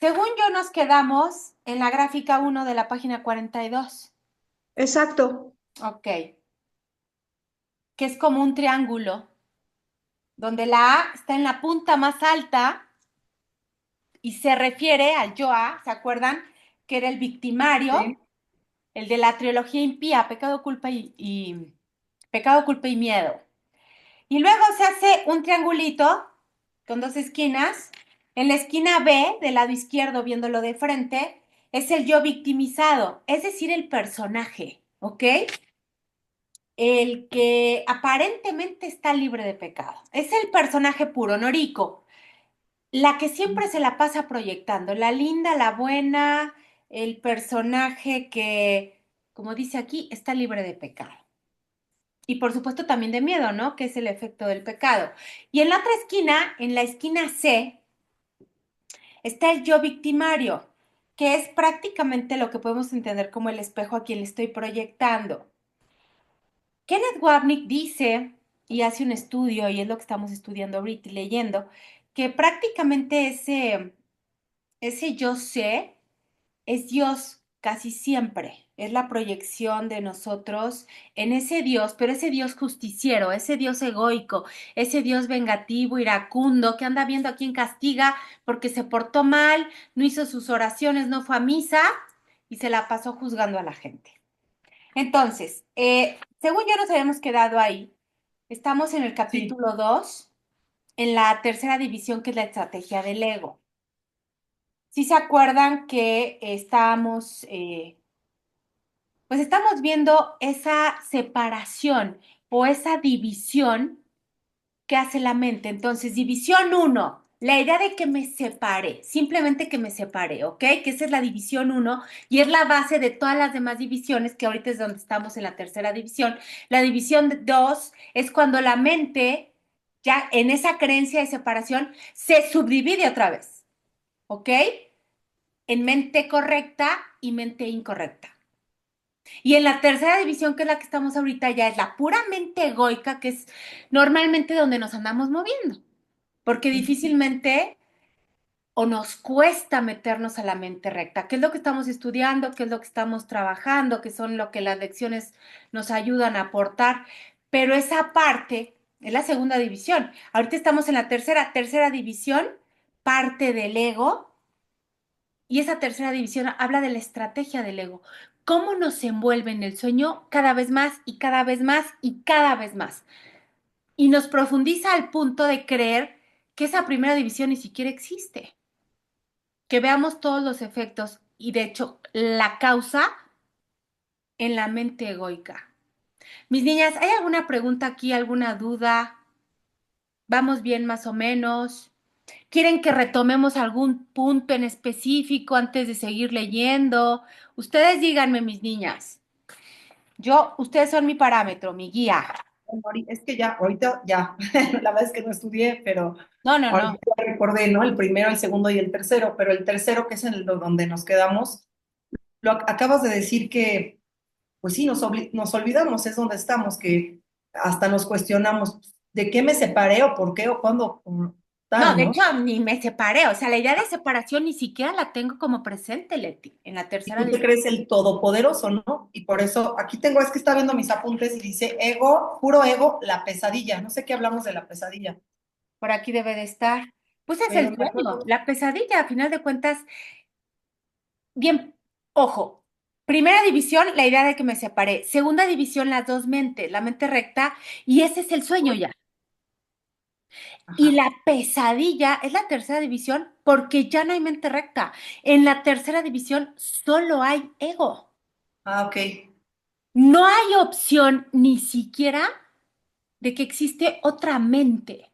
Según yo nos quedamos en la gráfica 1 de la página 42. Exacto. Ok, que es como un triángulo, donde la A está en la punta más alta y se refiere al yo A, ¿se acuerdan? Que era el victimario, Sí. el de la trilogía impía, pecado, culpa pecado, culpa y miedo. Y luego se hace un triangulito con dos esquinas. En la esquina B, del lado izquierdo, viéndolo de frente, es el yo victimizado, es decir, el personaje, ¿ok? El que aparentemente está libre de pecado. Es el personaje puro, Noriko, la que siempre se la pasa proyectando, la linda, la buena, el personaje que, como dice aquí, está libre de pecado. Y por supuesto también de miedo, ¿no? Que es el efecto del pecado. Y en la otra esquina, en la esquina C, está el yo victimario, que es prácticamente lo que podemos entender como el espejo a quien le estoy proyectando. Kenneth Wapnick dice, y hace un estudio, y es lo que estamos estudiando ahorita y leyendo, que prácticamente ese yo sé es Dios casi siempre. Es la proyección de nosotros en ese Dios, pero ese Dios justiciero, ese Dios egoico, ese Dios vengativo, iracundo, que anda viendo a quién castiga porque se portó mal, no hizo sus oraciones, no fue a misa y se la pasó juzgando a la gente. Entonces, según ya nos habíamos quedado ahí, estamos en el Sí. capítulo 2, en la tercera división, que es la estrategia del ego. Si se acuerdan que pues estamos viendo esa separación o esa división que hace la mente. Entonces, división uno, la idea de que me separe, simplemente que me separe, ¿ok? Que esa es la división uno y es la base de todas las demás divisiones, que ahorita es donde estamos en la tercera división. La división 2 es cuando la mente, ya en esa creencia de separación, se subdivide otra vez, ¿ok? En mente correcta y mente incorrecta. Y en la tercera división, que es la que estamos ahorita, ya es la puramente egoica, que es normalmente donde nos andamos moviendo, porque difícilmente o nos cuesta meternos a la mente recta, qué es lo que estamos estudiando, qué es lo que estamos trabajando, qué son lo que las lecciones nos ayudan a aportar, pero esa parte es la segunda división. Ahorita estamos en la tercera división, parte del ego, y esa tercera división habla de la estrategia del ego. Cómo nos envuelve en el sueño cada vez más y cada vez más y cada vez más. Y nos profundiza al punto de creer que esa primera división ni siquiera existe. Que veamos todos los efectos y de hecho la causa en la mente egoica. Mis niñas, ¿hay alguna pregunta aquí, alguna duda? ¿Vamos bien más o menos? ¿Quieren que retomemos algún punto en específico antes de seguir leyendo? Ustedes díganme, mis niñas. Ustedes son mi parámetro, mi guía. Es que ya, ahorita ya, la verdad es que no estudié, pero No, no, no. ahorita ya recordé, ¿no? El primero, el segundo y el tercero, pero el tercero, que es en donde nos quedamos, acabas de decir que, pues sí, nos olvidamos, es donde estamos, que hasta nos cuestionamos de qué me separé o por qué o cuándo, o No, tal, de ¿no? hecho, ni me separé. O sea, la idea de separación ni siquiera la tengo como presente, Leti, en la Y tercera tú te división. crees el todopoderoso, ¿no? Y por eso, aquí tengo, es que está viendo mis apuntes y dice ego, puro ego, la pesadilla. No sé qué hablamos de la pesadilla, Por aquí debe de estar. Pues es pero el me sueño, acuerdo. la pesadilla, a final de cuentas. Bien, ojo. Primera división, la idea de que me separé. Segunda división, las dos mentes, la mente recta, y ese es el sueño ya. Y Ajá. la pesadilla es la tercera división porque ya no hay mente recta. En la tercera división solo hay ego. Ah, ok. No hay opción ni siquiera de que existe otra mente.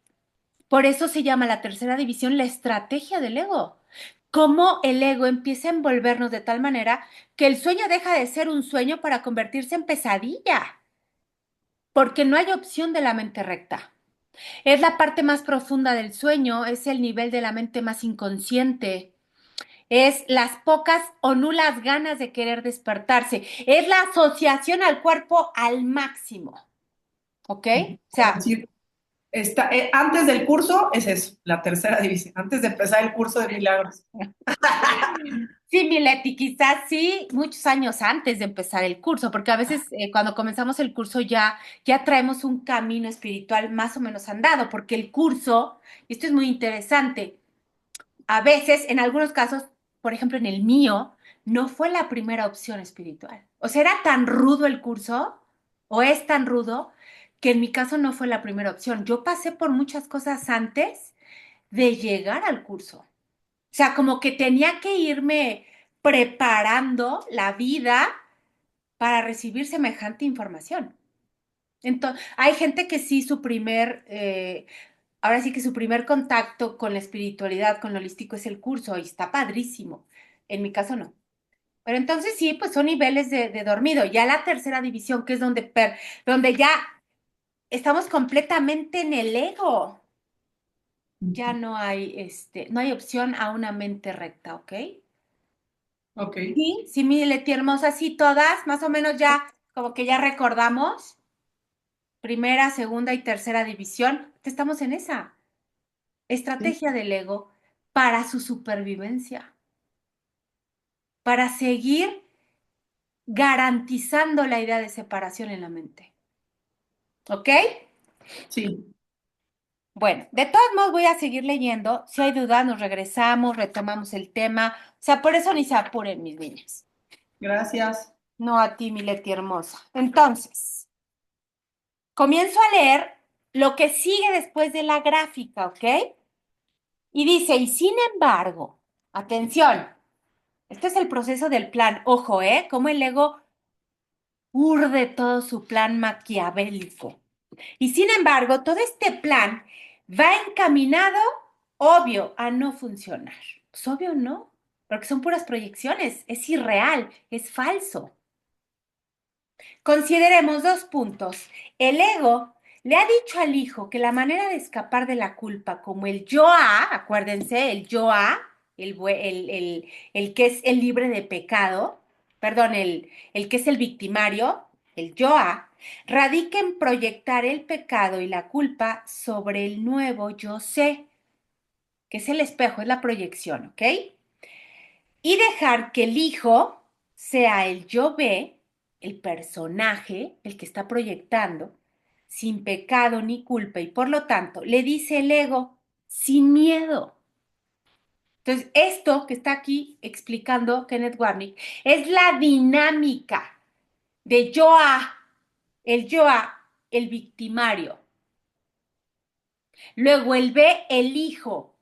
Por eso se llama la tercera división la estrategia del ego. Cómo el ego empieza a envolvernos de tal manera que el sueño deja de ser un sueño para convertirse en pesadilla, porque no hay opción de la mente recta. Es la parte más profunda del sueño, es el nivel de la mente más inconsciente, es las pocas o nulas ganas de querer despertarse, es la asociación al cuerpo al máximo, ¿ok? O Como sea, decir, Antes del curso es eso, la tercera división, antes de empezar el curso de milagros. Sí, Mileti, quizás sí, muchos años antes de empezar el curso, porque a veces cuando comenzamos el curso ya traemos un camino espiritual más o menos andado, porque el curso, y esto es muy interesante, a veces, en algunos casos, por ejemplo en el mío, no fue la primera opción espiritual. O sea, era tan rudo el curso, o es tan rudo, que en mi caso no fue la primera opción. Yo pasé por muchas cosas antes de llegar al curso. O sea, como que tenía que irme preparando la vida para recibir semejante información. Entonces, hay gente que sí, ahora sí que su primer contacto con la espiritualidad, con lo holístico es el curso y está padrísimo. En mi caso no. Pero entonces sí, pues son niveles de dormido. Ya la tercera división, que es donde ya estamos completamente en el ego. Ya no hay, no hay opción a una mente recta, ¿ok? Ok, Sí, sí, mi Leti hermosa, sí, todas, más o menos ya, como que ya recordamos, primera, segunda y tercera división, estamos en esa sí, estrategia del ego para su supervivencia, para seguir garantizando la idea de separación en la mente. ¿Ok? sí, Bueno, de todos modos voy a seguir leyendo. Si hay duda, nos regresamos, retomamos el tema. O sea, por eso ni se apuren, mis niñas. gracias. No a ti, mi Leti hermosa. Entonces, comienzo a leer lo que sigue después de la gráfica, ¿ok? Y dice, y sin embargo, atención, este es el proceso del plan. Ojo, ¿eh? Cómo el ego urde todo su plan maquiavélico. Y sin embargo, todo este plan va encaminado, obvio, a no funcionar. Pues obvio no, porque son puras proyecciones, es irreal, es falso. Consideremos dos puntos. El ego le ha dicho al hijo que la manera de escapar de la culpa, como el yo-a, acuérdense, el yo-a, el que es el libre de pecado, perdón, el que es el victimario, el yo-a, radica en proyectar el pecado y la culpa sobre el nuevo yo-sé, que es el espejo, es la proyección, ¿ok? Y dejar que el hijo sea el yo ve, el personaje, el que está proyectando, sin pecado ni culpa y por lo tanto le dice el ego, sin miedo. Entonces, esto que está aquí explicando Kenneth Warnick es la dinámica de yo a, el victimario. Luego el B, el hijo,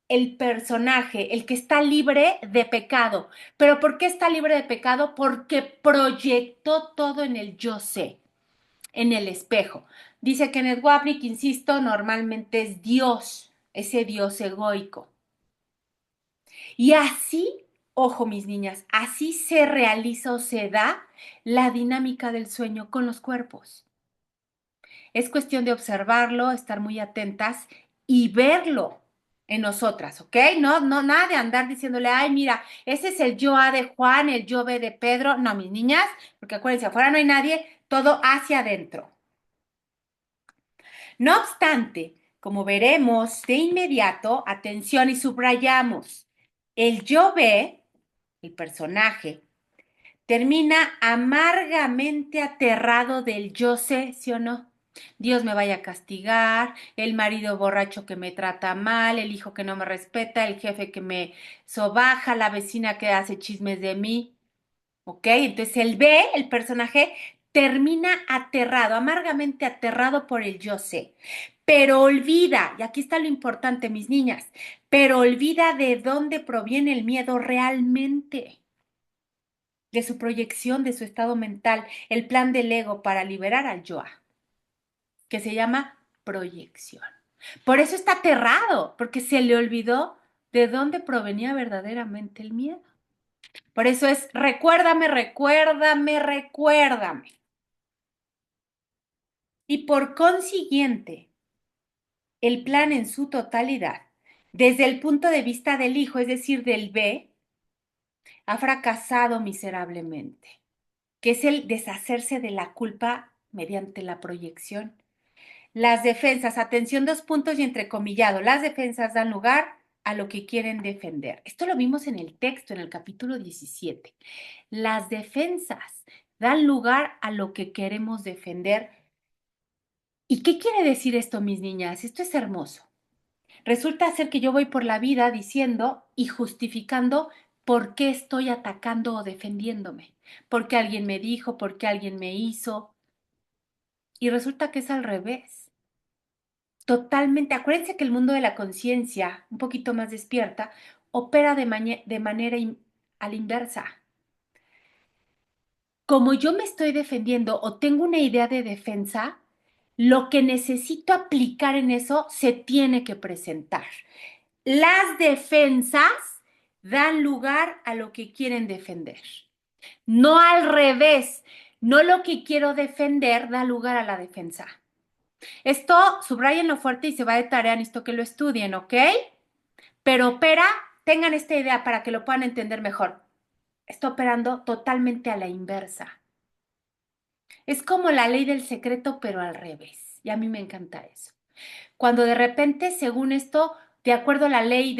el personaje, el que está libre de pecado. ¿Pero por qué está libre de pecado? Porque proyectó todo en el yo sé, en el espejo. Dice Kenneth Wapnick, insisto, normalmente es Dios, ese Dios egoico. Y así, ojo mis niñas, así se realiza o se da la dinámica del sueño con los cuerpos. Es cuestión de observarlo, estar muy atentas y verlo en nosotras, ¿ok? No, no, nada de andar diciéndole, ay, mira, ese es el yo A de Juan, el yo B de Pedro. No, mis niñas, porque acuérdense, afuera no hay nadie, todo hacia adentro. No obstante, como veremos de inmediato, atención y subrayamos, el yo B, el personaje, termina amargamente aterrado del yo sé, ¿sí o no? Dios me vaya a castigar, el marido borracho que me trata mal, el hijo que no me respeta, el jefe que me sobaja, la vecina que hace chismes de mí, ¿ok? Entonces el B, el personaje, termina aterrado, amargamente aterrado por el yo sé, pero olvida, y aquí está lo importante, mis niñas, pero olvida de dónde proviene el miedo realmente, de su proyección, de su estado mental, el plan del ego para liberar al yoa, que se llama proyección. Por eso está aterrado, porque se le olvidó de dónde provenía verdaderamente el miedo. Por eso es, recuérdame, recuérdame, recuérdame. Y por consiguiente, el plan en su totalidad, desde el punto de vista del hijo, es decir, del B, ha fracasado miserablemente, que es el deshacerse de la culpa mediante la proyección. Las defensas, atención, dos puntos y entrecomillado. Las defensas dan lugar a lo que quieren defender. Esto lo vimos en el texto, en el capítulo 17. Las defensas dan lugar a lo que queremos defender. ¿Y qué quiere decir esto, mis niñas? Esto es hermoso. Resulta ser que yo voy por la vida diciendo y justificando por qué estoy atacando o defendiéndome. Porque alguien me dijo, porque alguien me hizo. Y resulta que es al revés. Totalmente. Acuérdense que el mundo de la conciencia, un poquito más despierta, opera de manera a la inversa. Como yo me estoy defendiendo o tengo una idea de defensa, lo que necesito aplicar en eso se tiene que presentar. Las defensas dan lugar a lo que quieren defender. No al revés. No lo que quiero defender da lugar a la defensa. Esto subrayenlo fuerte y se va de tarea, necesito que lo estudien, ¿ok? Pero opera, tengan esta idea para que lo puedan entender mejor. Está operando totalmente a la inversa. Es como la ley del secreto, pero al revés. Y a mí me encanta eso. Cuando de repente, según esto, de acuerdo a la ley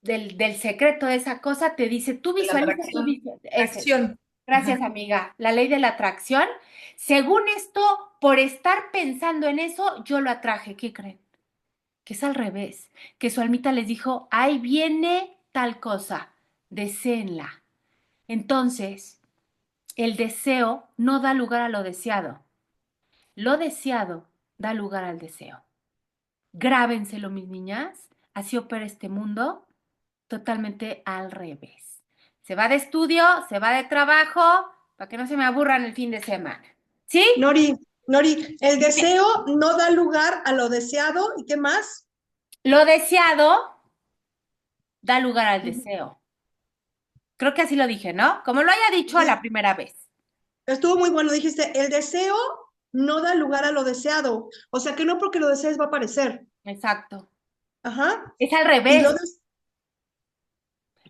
del secreto de esa cosa, te dice, tú De la visualiza, tú atracción. visualiza. Ese. Acción. Gracias, Ajá. amiga. La ley de la atracción. Según esto, por estar pensando en eso, yo lo atraje. ¿Qué creen? Que es al revés. Que su almita les dijo, ahí viene tal cosa, deséenla. Entonces, el deseo no da lugar a lo deseado. Lo deseado da lugar al deseo. Grábenselo, mis niñas. Así opera este mundo totalmente al revés. Se va de estudio, se va de trabajo, para que no se me aburran el fin de semana. ¿Sí? Nori, el deseo no da lugar a lo deseado. ¿Y qué más? Lo deseado da lugar al deseo. Creo que así lo dije, ¿no? Como lo haya dicho a la primera vez. Estuvo muy bueno. Dijiste, el deseo no da lugar a lo deseado. O sea que no porque lo desees va a aparecer. Exacto. Ajá. Es al Y revés. lo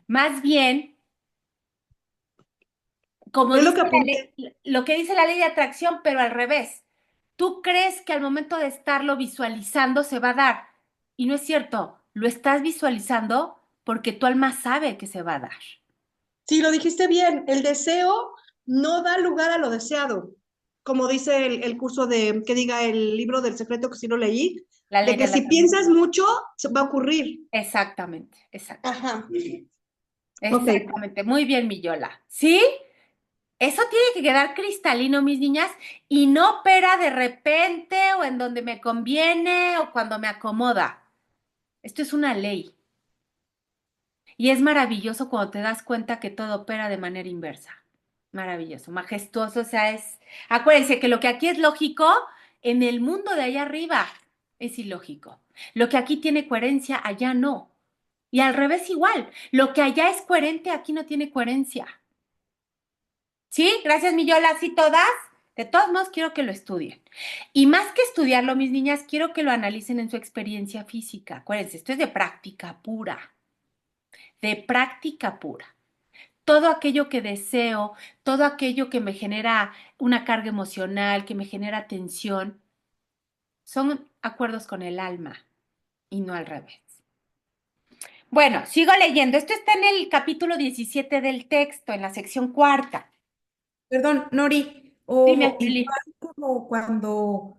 Más bien, como es lo dice que apunté. lo que dice la ley de atracción, pero al revés. Tú crees que al momento de estarlo visualizando se va a dar. Y no es cierto. Lo estás visualizando porque tu alma sabe que se va a dar. Sí, lo dijiste bien. El deseo no da lugar a lo deseado. Como dice el curso de, que diga el libro del secreto que sí lo leí, La ley de de que la si atracción. piensas mucho, va a ocurrir. Exactamente, exactamente. Ajá. Ok. Exactamente. Muy bien, mi Yola. ¿Sí? Eso tiene que quedar cristalino, mis niñas, y no opera de repente o en donde me conviene o cuando me acomoda. Esto es una ley. Y es maravilloso cuando te das cuenta que todo opera de manera inversa. Maravilloso, majestuoso, o sea, es... Acuérdense que lo que aquí es lógico, en el mundo de allá arriba es ilógico. Lo que aquí tiene coherencia, allá no. Y al revés igual. Lo que allá es coherente, aquí no tiene coherencia. ¿Sí? Gracias, mi Yola, ¿sí todas? De todos modos, quiero que lo estudien. Y más que estudiarlo, mis niñas, quiero que lo analicen en su experiencia física. Acuérdense, esto es de práctica pura, de práctica pura. Todo aquello que deseo, todo aquello que me genera una carga emocional, que me genera tensión, son acuerdos con el alma y no al revés. Bueno, sigo leyendo. Esto está en el capítulo 17 del texto, en la sección cuarta. Perdón, Nori, Dime, o Lili. igual como cuando,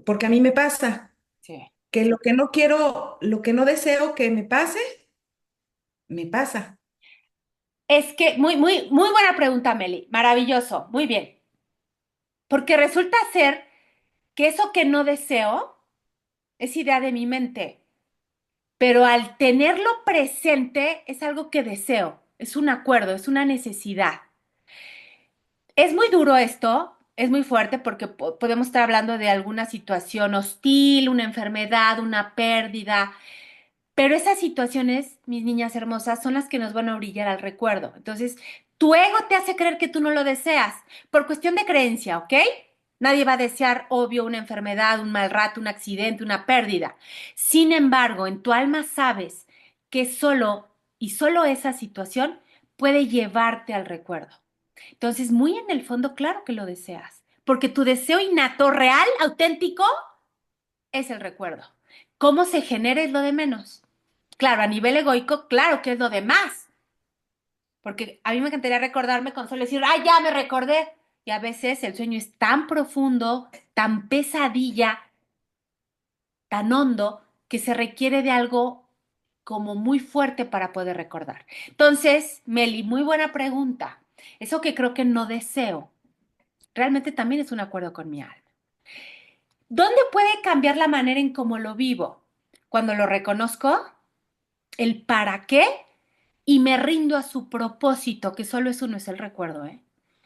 porque a mí me pasa, Sí. que lo que no quiero, lo que no deseo que me pasa. Es que muy buena pregunta, Meli. Maravilloso. Muy bien. Porque resulta ser que eso que no deseo es idea de mi mente, pero al tenerlo presente es algo que deseo, es un acuerdo, es una necesidad. Es muy duro esto, es muy fuerte porque podemos estar hablando de alguna situación hostil, una enfermedad, una pérdida, pero esas situaciones, mis niñas hermosas, son las que nos van a orillar al recuerdo. Entonces, tu ego te hace creer que tú no lo deseas por cuestión de creencia, ¿ok? Nadie va a desear, obvio, una enfermedad, un mal rato, un accidente, una pérdida. Sin embargo, en tu alma sabes que solo y solo esa situación puede llevarte al recuerdo. Entonces, muy en el fondo, claro que lo deseas, porque tu deseo innato, real, auténtico, es el recuerdo. ¿Cómo se genera es lo de menos? Claro, a nivel egoico, claro que es lo de más, porque a mí me encantaría recordarme con solo decir, ¡ay, ya me recordé! Y a veces el sueño es tan profundo, tan pesadilla, tan hondo, que se requiere de algo como muy fuerte para poder recordar. Entonces, Meli, muy buena pregunta. Eso que creo que no deseo, realmente también es un acuerdo con mi alma. ¿Dónde puede cambiar la manera en cómo lo vivo? Cuando lo reconozco, el para qué y me rindo a su propósito, que solo es uno, es el recuerdo, ¿eh?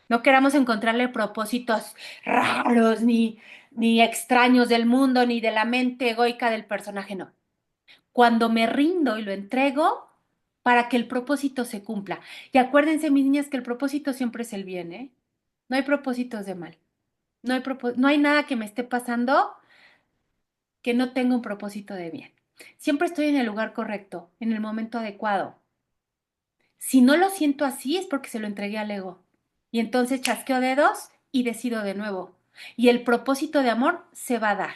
No queramos encontrarle propósitos raros, ni extraños del mundo, ni de la mente egoica del personaje, no. Cuando me rindo y lo entrego para que el propósito se cumpla. Y acuérdense, mis niñas, que el propósito siempre es el bien, ¿eh? No hay propósitos de mal. No hay nada que me esté pasando que no tenga un propósito de bien. Siempre estoy en el lugar correcto, en el momento adecuado. Si no lo siento así es porque se lo entregué al ego. Y entonces chasqueo dedos y decido de nuevo. Y el propósito de amor se va a dar.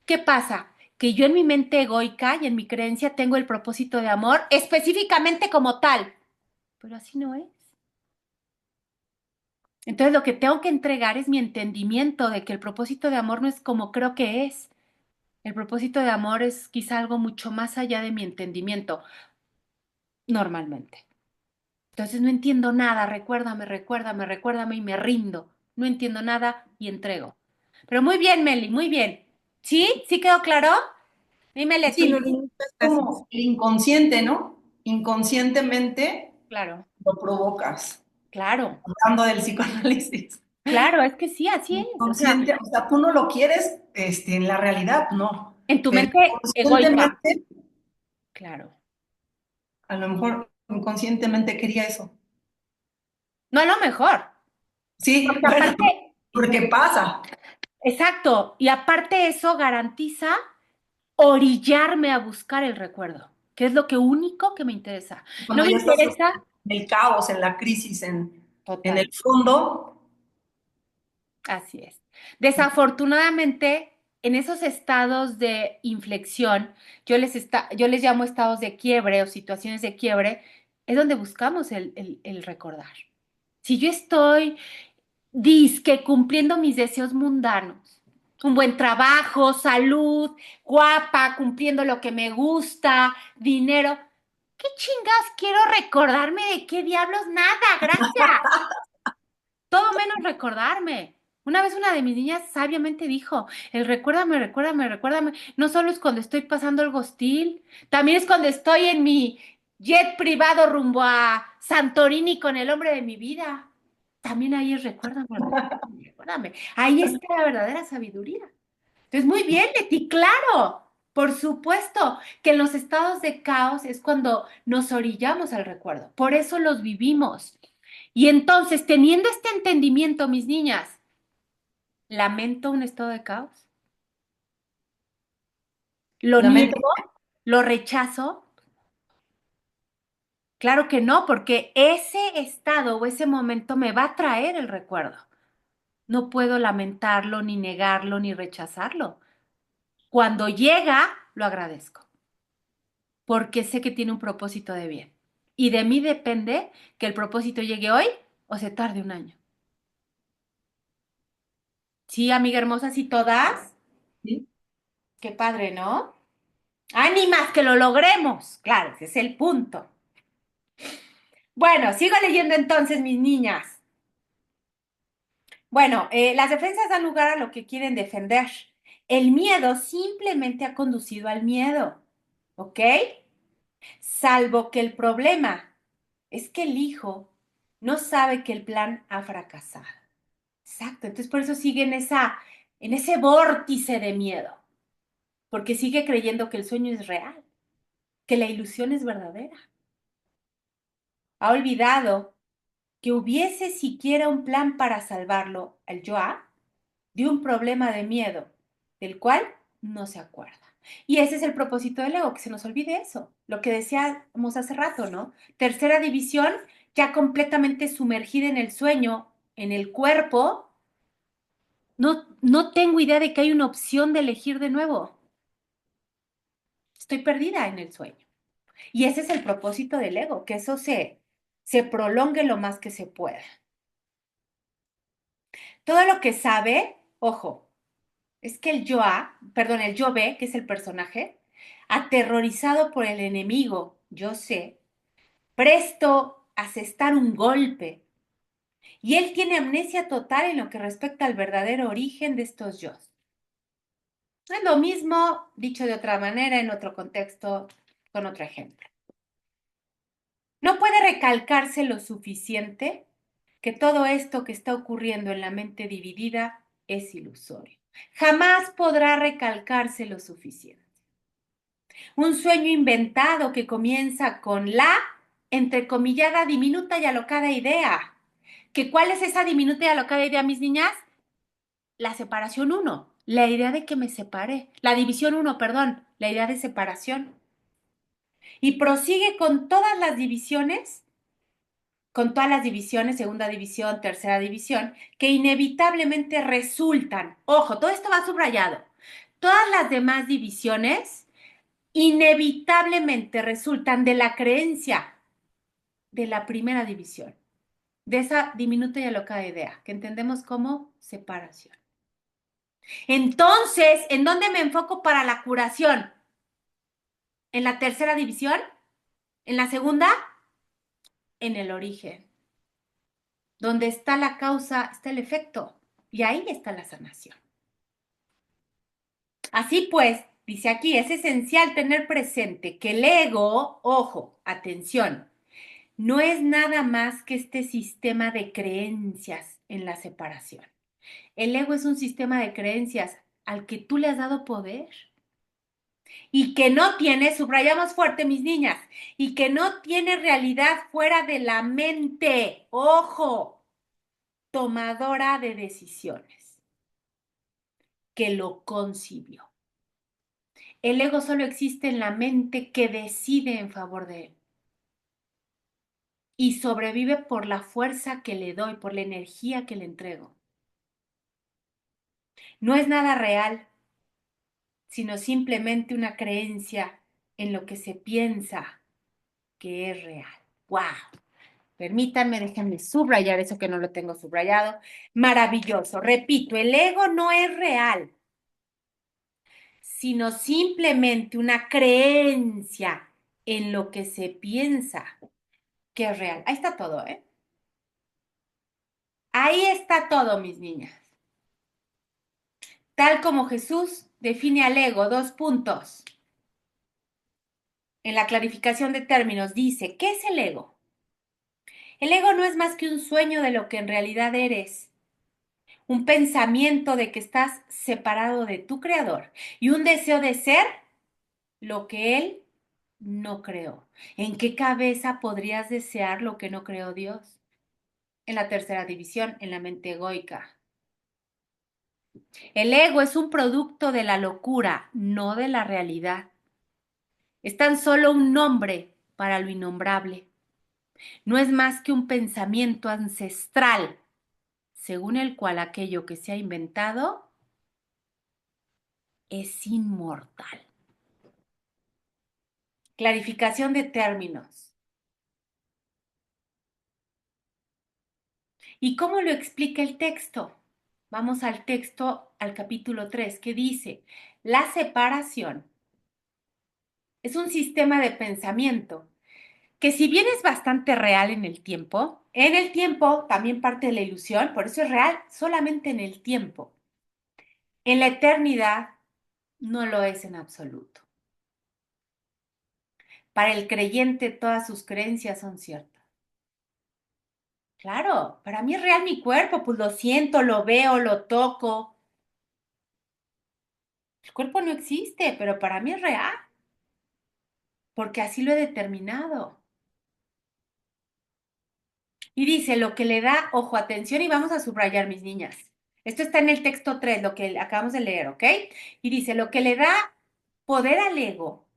¿Qué pasa? Que yo en mi mente egoica y en mi creencia tengo el propósito de amor específicamente como tal. Pero así no es. Entonces lo que tengo que entregar es mi entendimiento de que el propósito de amor no es como creo que es. El propósito de amor es quizá algo mucho más allá de mi entendimiento, normalmente. Entonces no entiendo nada, recuérdame y me rindo. No entiendo nada y entrego. Pero muy bien, Meli, muy bien. ¿Sí? ¿Sí quedó claro? Dime, Sí, no, Leti. es como el inconsciente, ¿no? Inconscientemente Claro, lo provocas. claro, Hablando del psicoanálisis. claro, es que sí, así es. Inconsciente, o sea, tú no lo quieres, en la realidad, no. En tu Pero mente egoica. inconscientemente, Claro. a lo mejor inconscientemente quería eso. No a lo mejor. Sí, Porque bueno, aparte, porque pasa. exacto, y aparte eso garantiza orillarme a buscar el recuerdo, que es lo que único que me interesa. No Cuando me ya estás interesa, en el caos, en la crisis, en total, el fondo, así es. Desafortunadamente, en esos estados de inflexión, yo les llamo estados de quiebre o situaciones de quiebre, es donde buscamos el recordar. Si yo estoy disque cumpliendo mis deseos mundanos, un buen trabajo, salud, guapa, cumpliendo lo que me gusta, dinero. ¿Qué chingados quiero recordarme de qué diablos? Nada, gracias. Todo menos recordarme. Una vez una de mis niñas sabiamente dijo, el recuérdame, no solo es cuando estoy pasando algo hostil, también es cuando estoy en mi jet privado rumbo a Santorini con el hombre de mi vida. También ahí es recuérdame. Ahí está la verdadera sabiduría. Entonces, muy bien, Leti, claro, por supuesto que en los estados de caos es cuando nos orillamos al recuerdo. Por eso los vivimos. Y entonces, teniendo este entendimiento, mis niñas, ¿lamento un estado de caos? ¿Lo la mente. niego? ¿Lo rechazo? Claro que no, porque ese estado o ese momento me va a traer el recuerdo. No puedo lamentarlo, ni negarlo, ni rechazarlo. Cuando llega, lo agradezco, porque sé que tiene un propósito de bien. Y de mí depende que el propósito llegue hoy o se tarde un año. Sí, amiga hermosa, sí todas. ¿Sí? Qué padre, ¿no? Ánimas, que lo logremos. Claro, ese es el punto. Bueno, sigo leyendo entonces, mis niñas. Bueno, las defensas dan lugar a lo que quieren defender. El miedo simplemente ha conducido al miedo, ¿ok? Salvo que el problema es que el hijo no sabe que el plan ha fracasado. Exacto, entonces por eso sigue en ese vórtice de miedo, porque sigue creyendo que el sueño es real, que la ilusión es verdadera. Ha olvidado que hubiese siquiera un plan para salvarlo, el Joa, de un problema de miedo, del cual no se acuerda. Y ese es el propósito del ego, que se nos olvide eso, lo que decíamos hace rato, ¿no? Tercera división, ya completamente sumergida en el sueño, en el cuerpo, No tengo idea de que hay una opción de elegir de nuevo. Estoy perdida en el sueño. Y ese es el propósito del ego, que eso se prolongue lo más que se pueda. Todo lo que sabe, ojo, es que el yo B, que es el personaje, aterrorizado por el enemigo, yo sé, presto a asestar un golpe. Y él tiene amnesia total en lo que respecta al verdadero origen de estos yo. Es lo mismo, dicho de otra manera, en otro contexto, con otro ejemplo. No puede recalcarse lo suficiente que todo esto que está ocurriendo en la mente dividida es ilusorio. Jamás podrá recalcarse lo suficiente. Un sueño inventado que comienza con la entrecomillada, diminuta y alocada idea. ¿Que cuál es esa diminuta y alocada idea, mis niñas? La separación 1, la idea de que me separe. La división 1, perdón, la idea de separación. Y prosigue con todas las divisiones, segunda división, tercera división, que inevitablemente resultan, ojo, todo esto va subrayado, todas las demás divisiones inevitablemente resultan de la creencia de la primera división, de esa diminuta y alocada idea, que entendemos como separación. Entonces, ¿en dónde me enfoco para la curación? ¿En la tercera división? ¿En la segunda? En el origen. Donde está la causa, está el efecto. Y ahí está la sanación. Así pues, dice aquí, es esencial tener presente que el ego, ojo, atención, no es nada más que este sistema de creencias en la separación. El ego es un sistema de creencias al que tú le has dado poder y que no tiene, subrayamos fuerte mis niñas, y que no tiene realidad fuera de la mente, ojo, tomadora de decisiones, que lo concibió. El ego solo existe en la mente que decide en favor de él. Y sobrevive por la fuerza que le doy, por la energía que le entrego. No es nada real, sino simplemente una creencia en lo que se piensa que es real. ¡Wow! Permítanme, déjenme subrayar eso que no lo tengo subrayado. Maravilloso. Repito, el ego no es real, sino simplemente una creencia en lo que se piensa que es real. Ahí está todo, ¿eh? Ahí está todo, mis niñas. Tal como Jesús define al ego, 2 puntos. En la clarificación de términos dice, ¿qué es el ego? El ego no es más que un sueño de lo que en realidad eres, un pensamiento de que estás separado de tu creador y un deseo de ser lo que él no creó. ¿En qué cabeza podrías desear lo que no creó Dios? En la tercera división, en la mente egoica. El ego es un producto de la locura, no de la realidad. Es tan solo un nombre para lo innombrable. No es más que un pensamiento ancestral, según el cual aquello que se ha inventado es inmortal. Clarificación de términos. ¿Y cómo lo explica el texto? Vamos al texto, al capítulo 3, que dice, la separación es un sistema de pensamiento que si bien es bastante real en el tiempo también parte de la ilusión, por eso es real solamente en el tiempo. En la eternidad no lo es en absoluto. Para el creyente todas sus creencias son ciertas. Claro, para mí es real mi cuerpo, pues lo siento, lo veo, lo toco. El cuerpo no existe, pero para mí es real, porque así lo he determinado. Y dice, lo que le da, ojo, atención, y vamos a subrayar, mis niñas. Esto está en el texto 3, lo que acabamos de leer, ¿ok? Y dice, lo que le da poder al ego.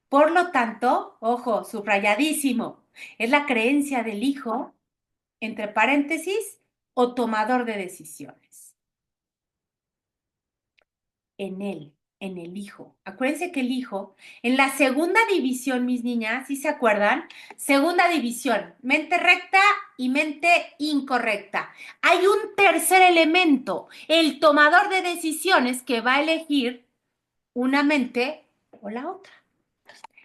Por lo tanto, ojo, subrayadísimo, es la creencia del hijo, entre paréntesis, o tomador de decisiones. en él, en el hijo. Acuérdense que el hijo, en la segunda división, mis niñas, ¿sí se acuerdan? Segunda división, mente recta y mente incorrecta. Hay un tercer elemento, el tomador de decisiones que va a elegir una mente o la otra.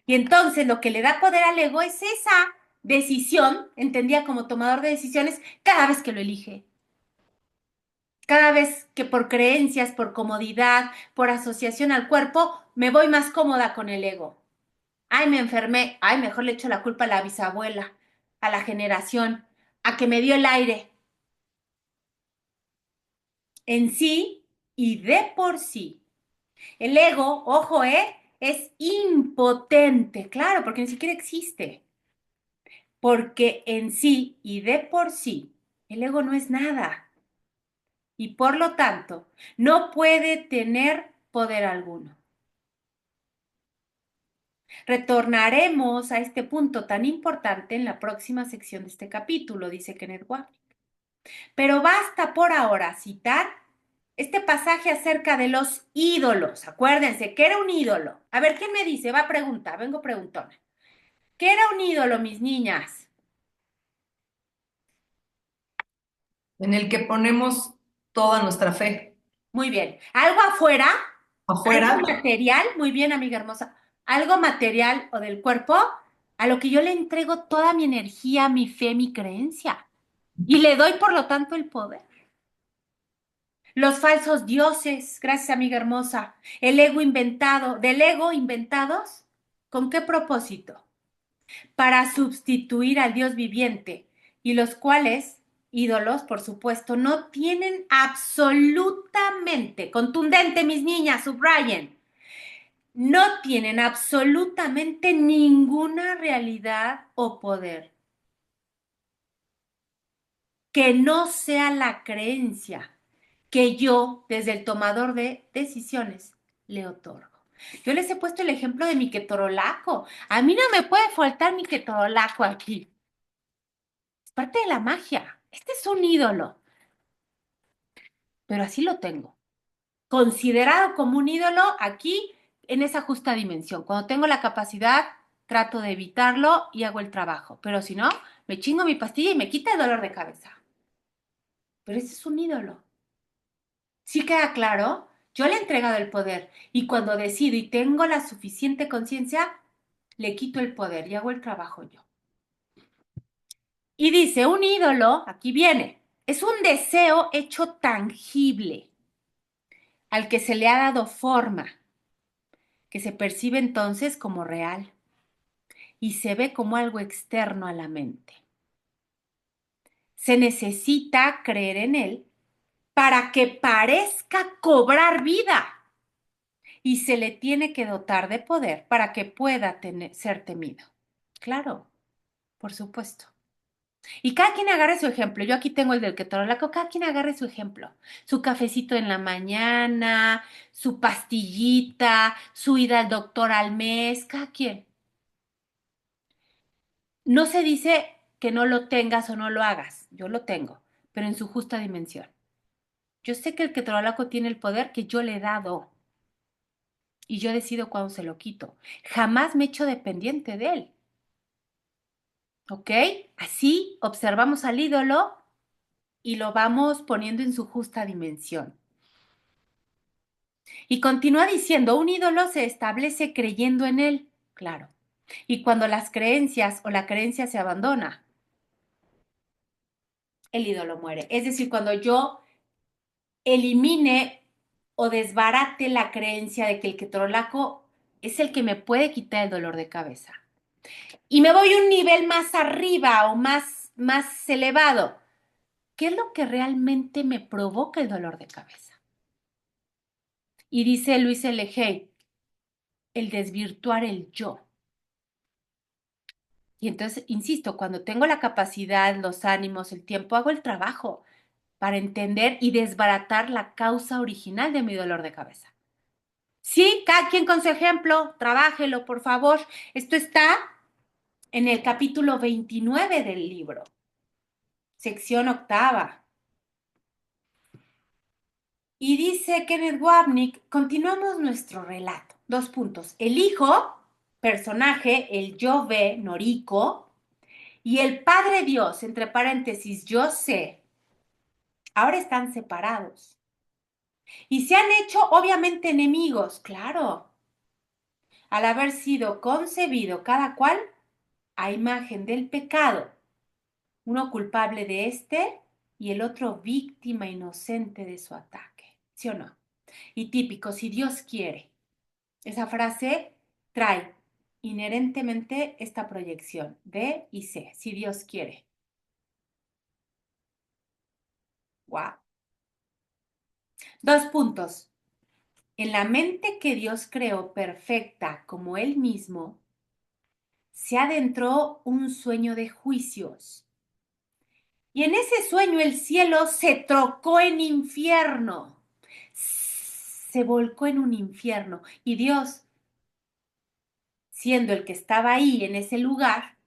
Y entonces lo que le da poder al ego es esa decisión, entendida como tomador de decisiones, cada vez que lo elige. Cada vez que por creencias, por comodidad, por asociación al cuerpo, me voy más cómoda con el ego. Ay, me enfermé. Ay, mejor le echo la culpa a la bisabuela, a la generación, a que me dio el aire. En sí y de por sí. El ego, ojo, es impotente, claro, porque ni siquiera existe. Porque en sí y de por sí, el ego no es nada. Y por lo tanto, no puede tener poder alguno. Retornaremos a este punto tan importante en la próxima sección de este capítulo, dice Kenneth Wapnick. Pero basta por ahora citar este pasaje acerca de los ídolos. Acuérdense, ¿qué era un ídolo? A ver, ¿quién me dice? Va a preguntar, vengo preguntona. ¿Qué era un ídolo, mis niñas? En el que ponemos toda nuestra fe. Muy bien. ¿Algo afuera? ¿Algo Afuera, material? Muy bien, amiga hermosa. ¿Algo material o del cuerpo? A lo que yo le entrego toda mi energía, mi fe, mi creencia. Y le doy, por lo tanto, el poder. Los falsos dioses, gracias, amiga hermosa. El ego inventado, del ego inventados, ¿con qué propósito? Para sustituir al Dios viviente, y los cuales, ídolos, por supuesto, no tienen absolutamente, contundente, mis niñas, subrayen, no tienen absolutamente ninguna realidad o poder que no sea la creencia que yo, desde el tomador de decisiones, le otorgo. Yo les he puesto el ejemplo de mi ketorolaco. A mí no me puede faltar mi ketorolaco aquí. Es parte de la magia. Este es un ídolo, pero así lo tengo. Considerado como un ídolo aquí en esa justa dimensión. Cuando tengo la capacidad, trato de evitarlo y hago el trabajo. Pero si no, me chingo mi pastilla y me quita el dolor de cabeza. Pero ese es un ídolo. ¿Sí queda claro? Yo le he entregado el poder y cuando decido y tengo la suficiente conciencia, le quito el poder y hago el trabajo yo. Y dice, un ídolo, aquí viene, es un deseo hecho tangible al que se le ha dado forma, que se percibe entonces como real y se ve como algo externo a la mente. Se necesita creer en él para que parezca cobrar vida y se le tiene que dotar de poder para que pueda ser temido. Claro, por supuesto. Y cada quien agarre su ejemplo. Yo aquí tengo el del ketorolaco, cada quien agarre su ejemplo. Su cafecito en la mañana, su pastillita, su ida al doctor al mes, cada quien. No se dice que no lo tengas o no lo hagas. Yo lo tengo, pero en su justa dimensión. Yo sé que el ketorolaco tiene el poder que yo le he dado y yo decido cuándo se lo quito. Jamás me echo dependiente de él. ¿Ok? Así observamos al ídolo y lo vamos poniendo en su justa dimensión. Y continúa diciendo, un ídolo se establece creyendo en él, claro. Y cuando las creencias o la creencia se abandona, el ídolo muere. Es decir, cuando yo elimine o desbarate la creencia de que el ketorolaco es el que me puede quitar el dolor de cabeza. Y me voy un nivel más arriba o más elevado. ¿Qué es lo que realmente me provoca el dolor de cabeza? Y dice Luis L. Hay, el desvirtuar el yo. Y entonces, insisto, cuando tengo la capacidad, los ánimos, el tiempo, hago el trabajo para entender y desbaratar la causa original de mi dolor de cabeza. Sí, cada quien con su ejemplo, trabájelo, por favor. Esto está en el capítulo 29 del libro, sección octava. Y dice Kenneth Wapnick, continuamos nuestro relato. 2 puntos. El hijo, personaje, el yo ve, Noriko, y el Padre Dios, entre paréntesis, yo sé, ahora están separados. Y se han hecho obviamente enemigos, claro, al haber sido concebido cada cual a imagen del pecado, uno culpable de este y el otro víctima inocente de su ataque, ¿sí o no? Y típico, si Dios quiere. Esa frase trae inherentemente esta proyección de y sé, si Dios quiere. Wow. 2 puntos. En la mente que Dios creó perfecta como Él mismo, se adentró un sueño de juicios. Y en ese sueño el cielo se trocó en infierno. Se volcó en un infierno. Y Dios, siendo el que estaba ahí en ese lugar,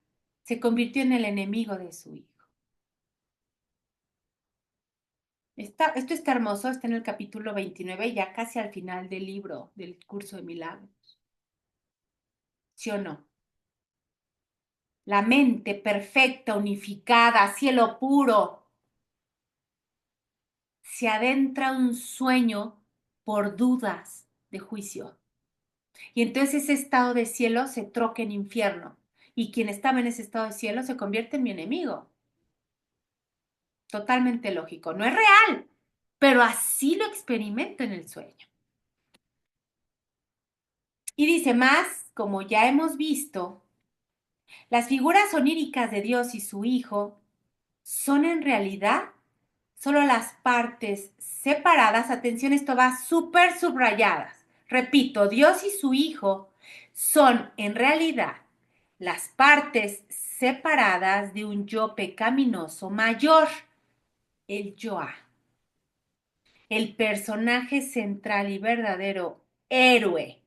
se convirtió en el enemigo de su hijo. Esto está hermoso, está en el capítulo 29, ya casi al final del libro, del curso de milagros. ¿Sí o no? La mente perfecta, unificada, cielo puro, se adentra un sueño por dudas de juicio. Y entonces ese estado de cielo se troca en infierno. Y quien estaba en ese estado de cielo se convierte en mi enemigo. Totalmente lógico. No es real, pero así lo experimento en el sueño. Y dice más, como ya hemos visto, las figuras oníricas de Dios y su Hijo son en realidad solo las partes separadas, atención, esto va súper subrayadas. Repito, Dios y su Hijo son en realidad las partes separadas de un yo pecaminoso mayor, el Yoa, el personaje central y verdadero héroe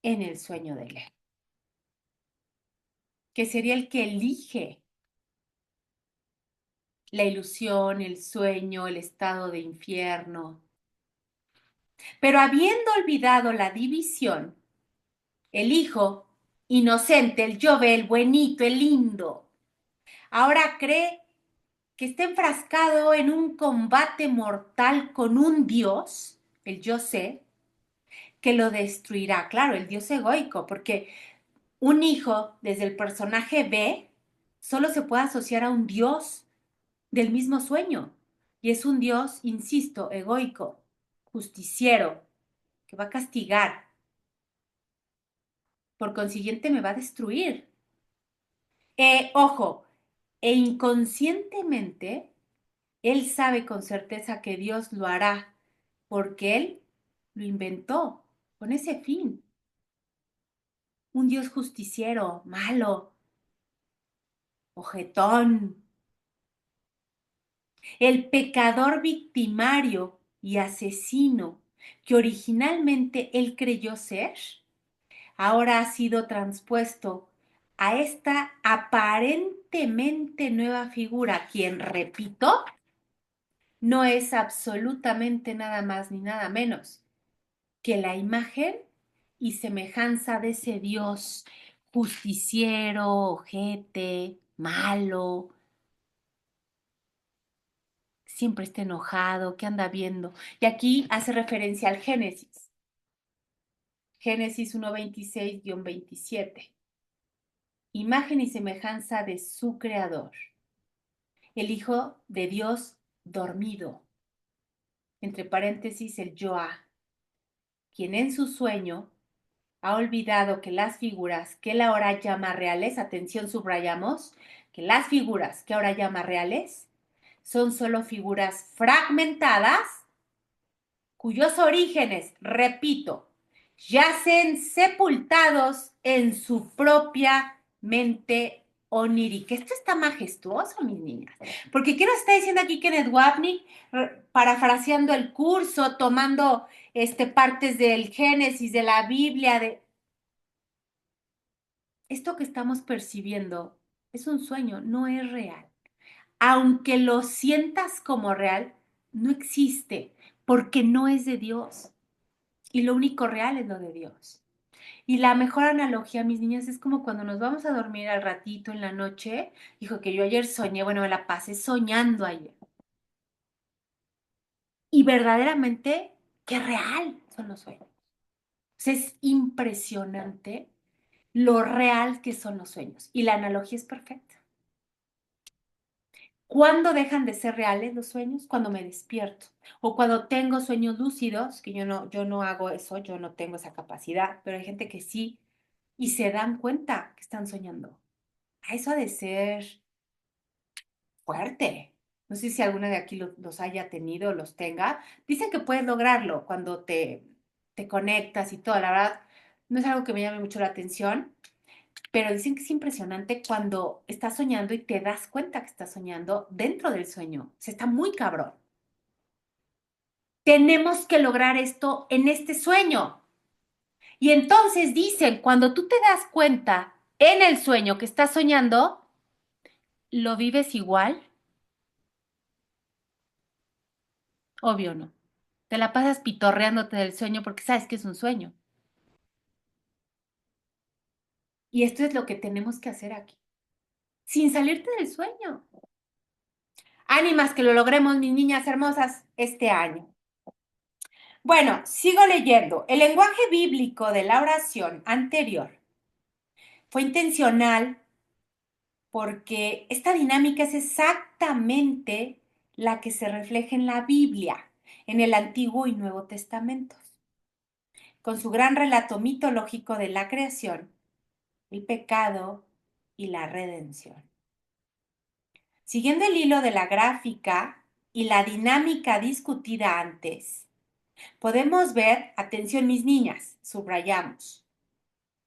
en el sueño de él, que sería el que elige la ilusión, el sueño, el estado de infierno. Pero habiendo olvidado la división, el hijo, inocente, el yo ve, el buenito, el lindo, ahora cree que está enfrascado en un combate mortal con un Dios, el yo sé, que lo destruirá. Claro, el Dios egoico, porque un hijo, desde el personaje B, solo se puede asociar a un Dios del mismo sueño. Y es un Dios, insisto, egoico, justiciero, que va a castigar. Por consiguiente, me va a destruir. Ojo, e inconscientemente, él sabe con certeza que Dios lo hará, porque él lo inventó con ese fin. Un Dios justiciero, malo, ojetón, el pecador victimario y asesino que originalmente él creyó ser, ahora ha sido transpuesto a esta aparentemente nueva figura, quien, repito, no es absolutamente nada más ni nada menos que la imagen y semejanza de ese Dios justiciero, ojete, malo, siempre está enojado, que anda viendo. Y aquí hace referencia al Génesis. Génesis 1:26-27. Imagen y semejanza de su creador. El Hijo de Dios dormido. Entre paréntesis, el Yoah, quien en su sueño ha olvidado que las figuras que él ahora llama reales, atención, subrayamos, que las figuras que ahora llama reales son solo figuras fragmentadas cuyos orígenes, repito, yacen sepultados en su propia mente onírica. Esto está majestuoso, mis niñas, porque ¿qué nos está diciendo aquí Kenneth Wapnick? Parafraseando el curso, tomando partes del Génesis, de la Biblia, de esto que estamos percibiendo es un sueño, no es real. Aunque lo sientas como real, no existe, porque no es de Dios. Y lo único real es lo de Dios. Y la mejor analogía, mis niñas, es como cuando nos vamos a dormir al ratito en la noche. Dijo que yo ayer soñé, bueno, me la pasé soñando ayer. Y verdaderamente, qué real son los sueños. O sea, es impresionante lo real que son los sueños. Y la analogía es perfecta. ¿Cuándo dejan de ser reales los sueños? Cuando me despierto. O cuando tengo sueños lúcidos, que yo no hago eso, yo no tengo esa capacidad, pero hay gente que sí, y se dan cuenta que están soñando. Eso ha de ser fuerte. No sé si alguna de aquí los haya tenido o los tenga. Dicen que puedes lograrlo cuando te conectas y todo. La verdad, no es algo que me llame mucho la atención, pero dicen que es impresionante cuando estás soñando y te das cuenta que estás soñando dentro del sueño. O sea, está muy cabrón. Tenemos que lograr esto en este sueño. Y entonces dicen, cuando tú te das cuenta en el sueño que estás soñando, ¿lo vives igual? Obvio no. Te la pasas pitorreándote del sueño porque sabes que es un sueño. Y esto es lo que tenemos que hacer aquí, sin salirte del sueño. Ánimas que lo logremos, mis niñas hermosas, este año. Bueno, sigo leyendo. El lenguaje bíblico de la oración anterior fue intencional porque esta dinámica es exactamente la que se refleja en la Biblia, en el Antiguo y Nuevo Testamentos, con su gran relato mitológico de la creación, el pecado y la redención. Siguiendo el hilo de la gráfica y la dinámica discutida antes, podemos ver, atención mis niñas, subrayamos,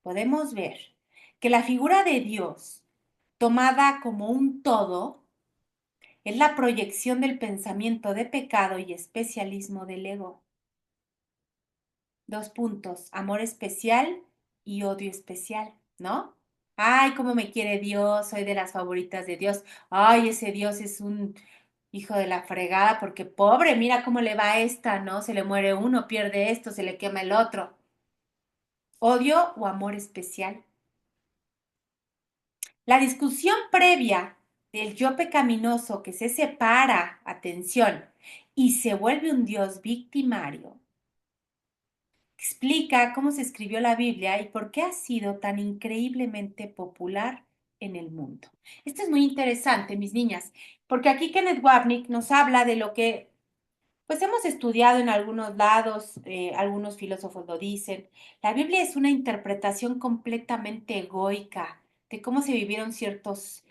podemos ver que la figura de Dios, tomada como un todo, es la proyección del pensamiento de pecado y especialismo del ego. Dos puntos, amor especial y odio especial, ¿no? Ay, cómo me quiere Dios, soy de las favoritas de Dios. Ay, ese Dios es un hijo de la fregada porque pobre, mira cómo le va a esta, ¿no? Se le muere uno, pierde esto, se le quema el otro. Odio o amor especial. La discusión previa del yo pecaminoso que se separa, atención, y se vuelve un Dios victimario, explica cómo se escribió la Biblia y por qué ha sido tan increíblemente popular en el mundo. Esto es muy interesante, mis niñas, porque aquí Kenneth Wapnick nos habla de lo que pues hemos estudiado en algunos lados, algunos filósofos lo dicen. La Biblia es una interpretación completamente egoica de cómo se vivieron ciertas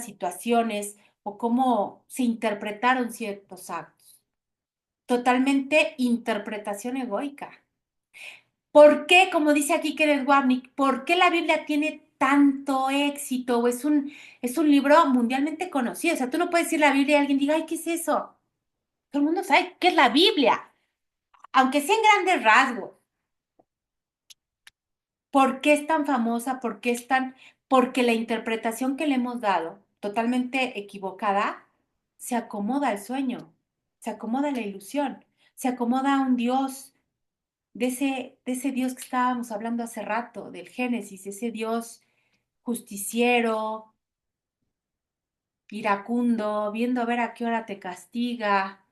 situaciones o cómo se interpretaron ciertos actos. Totalmente interpretación egoica. ¿Por qué, como dice aquí Kenneth Wapnick, por qué la Biblia tiene tanto éxito o es un libro mundialmente conocido? O sea, tú no puedes decir la Biblia y alguien diga, ay, ¿qué es eso? Todo el mundo sabe qué es la Biblia, aunque sea en grandes rasgos. ¿Por qué es tan famosa? ¿Por qué es tan...? Porque la interpretación que le hemos dado, totalmente equivocada, se acomoda al sueño, se acomoda a la ilusión, se acomoda a un Dios, de ese Dios que estábamos hablando hace rato, del Génesis, ese Dios justiciero, iracundo, viendo a ver a qué hora te castiga,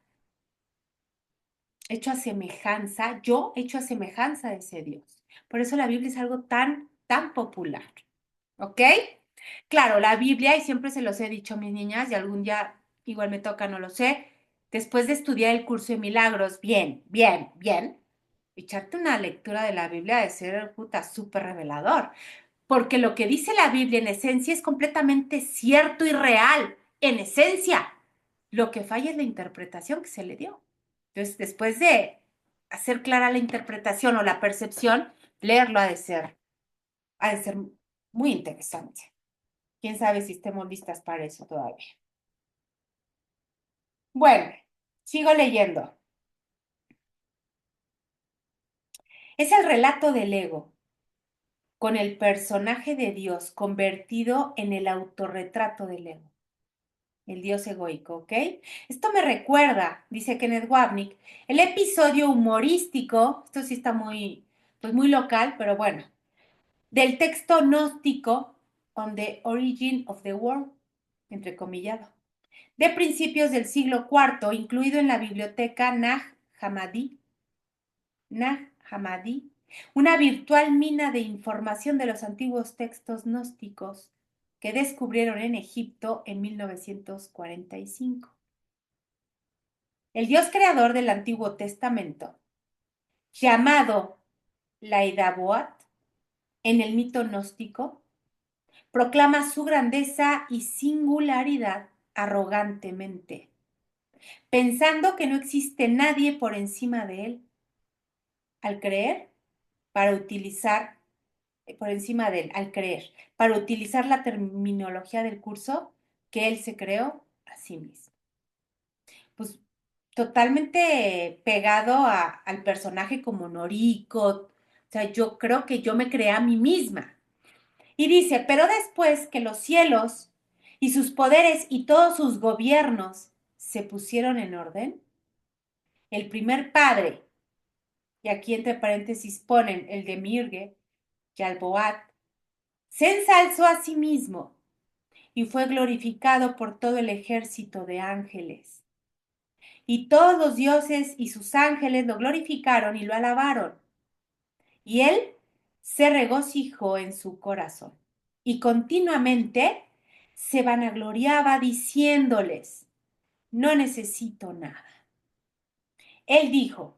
hecho a semejanza, yo hecho a semejanza de ese Dios. Por eso la Biblia es algo tan, tan popular. ¿Ok? Claro, la Biblia, y siempre se los he dicho a mis niñas, y algún día igual me toca, no lo sé, después de estudiar el curso de milagros, bien, bien, bien, echarte una lectura de la Biblia de ser puta súper revelador, porque lo que dice la Biblia en esencia es completamente cierto y real, en esencia. Lo que falla es la interpretación que se le dio. Entonces, después de hacer clara la interpretación o la percepción, leerlo ha de ser muy interesante. Quién sabe si estemos listas para eso todavía. Bueno, sigo leyendo. Es el relato del ego, con el personaje de Dios convertido en el autorretrato del ego. el Dios egoico, ¿ok? Esto me recuerda, dice Kenneth Wapnick, el episodio humorístico, esto sí está muy, pues muy local, pero bueno, del texto gnóstico On the Origin of the World, entrecomillado, de principios del siglo IV, incluido en la biblioteca Nag Hammadi, una virtual mina de información de los antiguos textos gnósticos que descubrieron en Egipto en 1945. El Dios creador del Antiguo Testamento, llamado Laidaboat en el mito gnóstico, proclama su grandeza y singularidad arrogantemente, pensando que no existe nadie por encima de él. Al creer, para utilizar, por encima de él, al creer, para utilizar la terminología del curso, que él se creó a sí mismo. Pues totalmente pegado al personaje como Noriko. O sea, yo creo que yo me creé a mí misma. Y dice, pero después que los cielos y sus poderes y todos sus gobiernos se pusieron en orden, el primer padre, y aquí entre paréntesis ponen el de Mirge, Yalboat, se ensalzó a sí mismo y fue glorificado por todo el ejército de ángeles. Y todos los dioses y sus ángeles lo glorificaron y lo alabaron. Y él se regocijó en su corazón. Y continuamente se vanagloriaba diciéndoles, no necesito nada. Él dijo,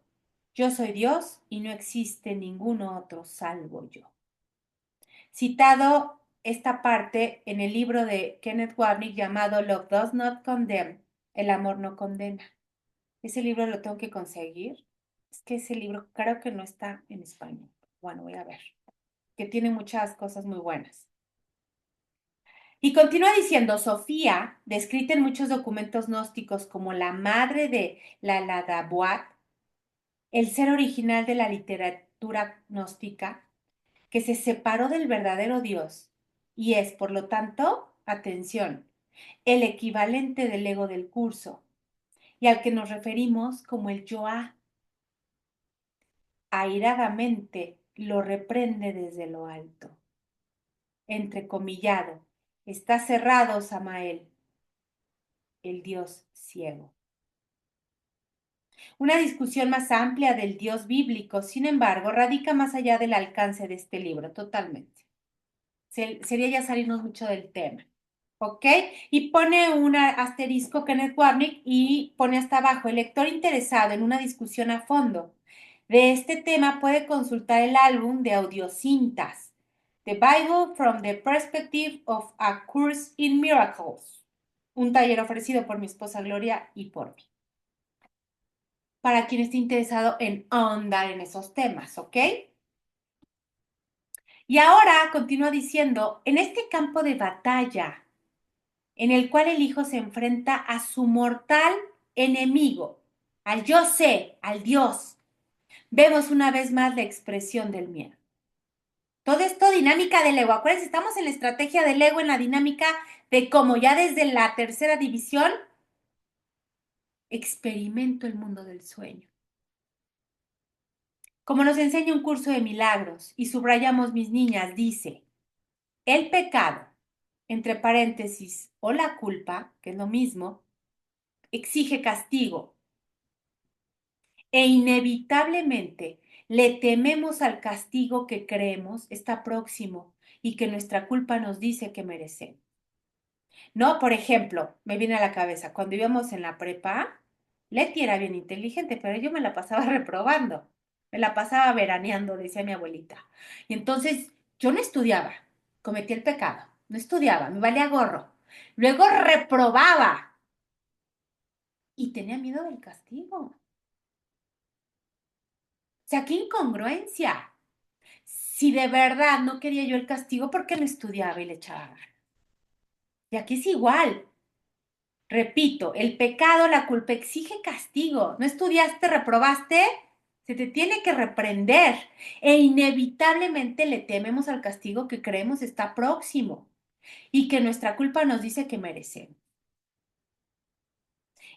yo soy Dios y no existe ningún otro salvo yo. Citado esta parte en el libro de Kenneth Wapnick llamado Love Does Not Condemn, El amor no condena. Ese libro lo tengo que conseguir. Es que ese libro creo que no está en español. Bueno, voy a ver. Que tiene muchas cosas muy buenas. Y continúa diciendo, Sofía, descrita en muchos documentos gnósticos como la madre de la Ladaboat, el ser original de la literatura gnóstica, que se separó del verdadero Dios y es, por lo tanto, atención, el equivalente del ego del curso y al que nos referimos como el Yoá. Airadamente lo reprende desde lo alto. Entrecomillado, está cerrado Samael, el Dios ciego. Una discusión más amplia del Dios bíblico, sin embargo, radica más allá del alcance de este libro, totalmente. Sería ya salirnos mucho del tema. ¿Ok? Y pone un asterisco Kenneth Wapnick y pone hasta abajo, el lector interesado en una discusión a fondo de este tema puede consultar el álbum de audiocintas, The Bible from the Perspective of a Course in Miracles, un taller ofrecido por mi esposa Gloria y por mí. Para quien esté interesado en ahondar en esos temas, ¿ok? Y ahora continúa diciendo, en este campo de batalla, en el cual el hijo se enfrenta a su mortal enemigo, al yo sé, al Dios, vemos una vez más la expresión del miedo. Todo esto dinámica del ego. Acuérdense, estamos en la estrategia del ego, en la dinámica de cómo ya desde la tercera división experimento el mundo del sueño. Como nos enseña un curso de milagros y subrayamos mis niñas, dice, el pecado, entre paréntesis, o la culpa, que es lo mismo, exige castigo e inevitablemente le tememos al castigo que creemos está próximo y que nuestra culpa nos dice que merecemos. No, por ejemplo, me viene a la cabeza, cuando íbamos en la prepa, Leti era bien inteligente, pero yo me la pasaba reprobando, me la pasaba veraneando, decía mi abuelita. Y entonces yo no estudiaba, cometí el pecado, no estudiaba, me valía gorro. Luego reprobaba y tenía miedo del castigo. O sea, qué incongruencia. Si de verdad no quería yo el castigo, ¿por qué no estudiaba y le echaba ganas? Y aquí es igual. Repito, el pecado, la culpa exige castigo. No estudiaste, reprobaste, se te tiene que reprender. E inevitablemente le tememos al castigo que creemos está próximo y que nuestra culpa nos dice que merecemos.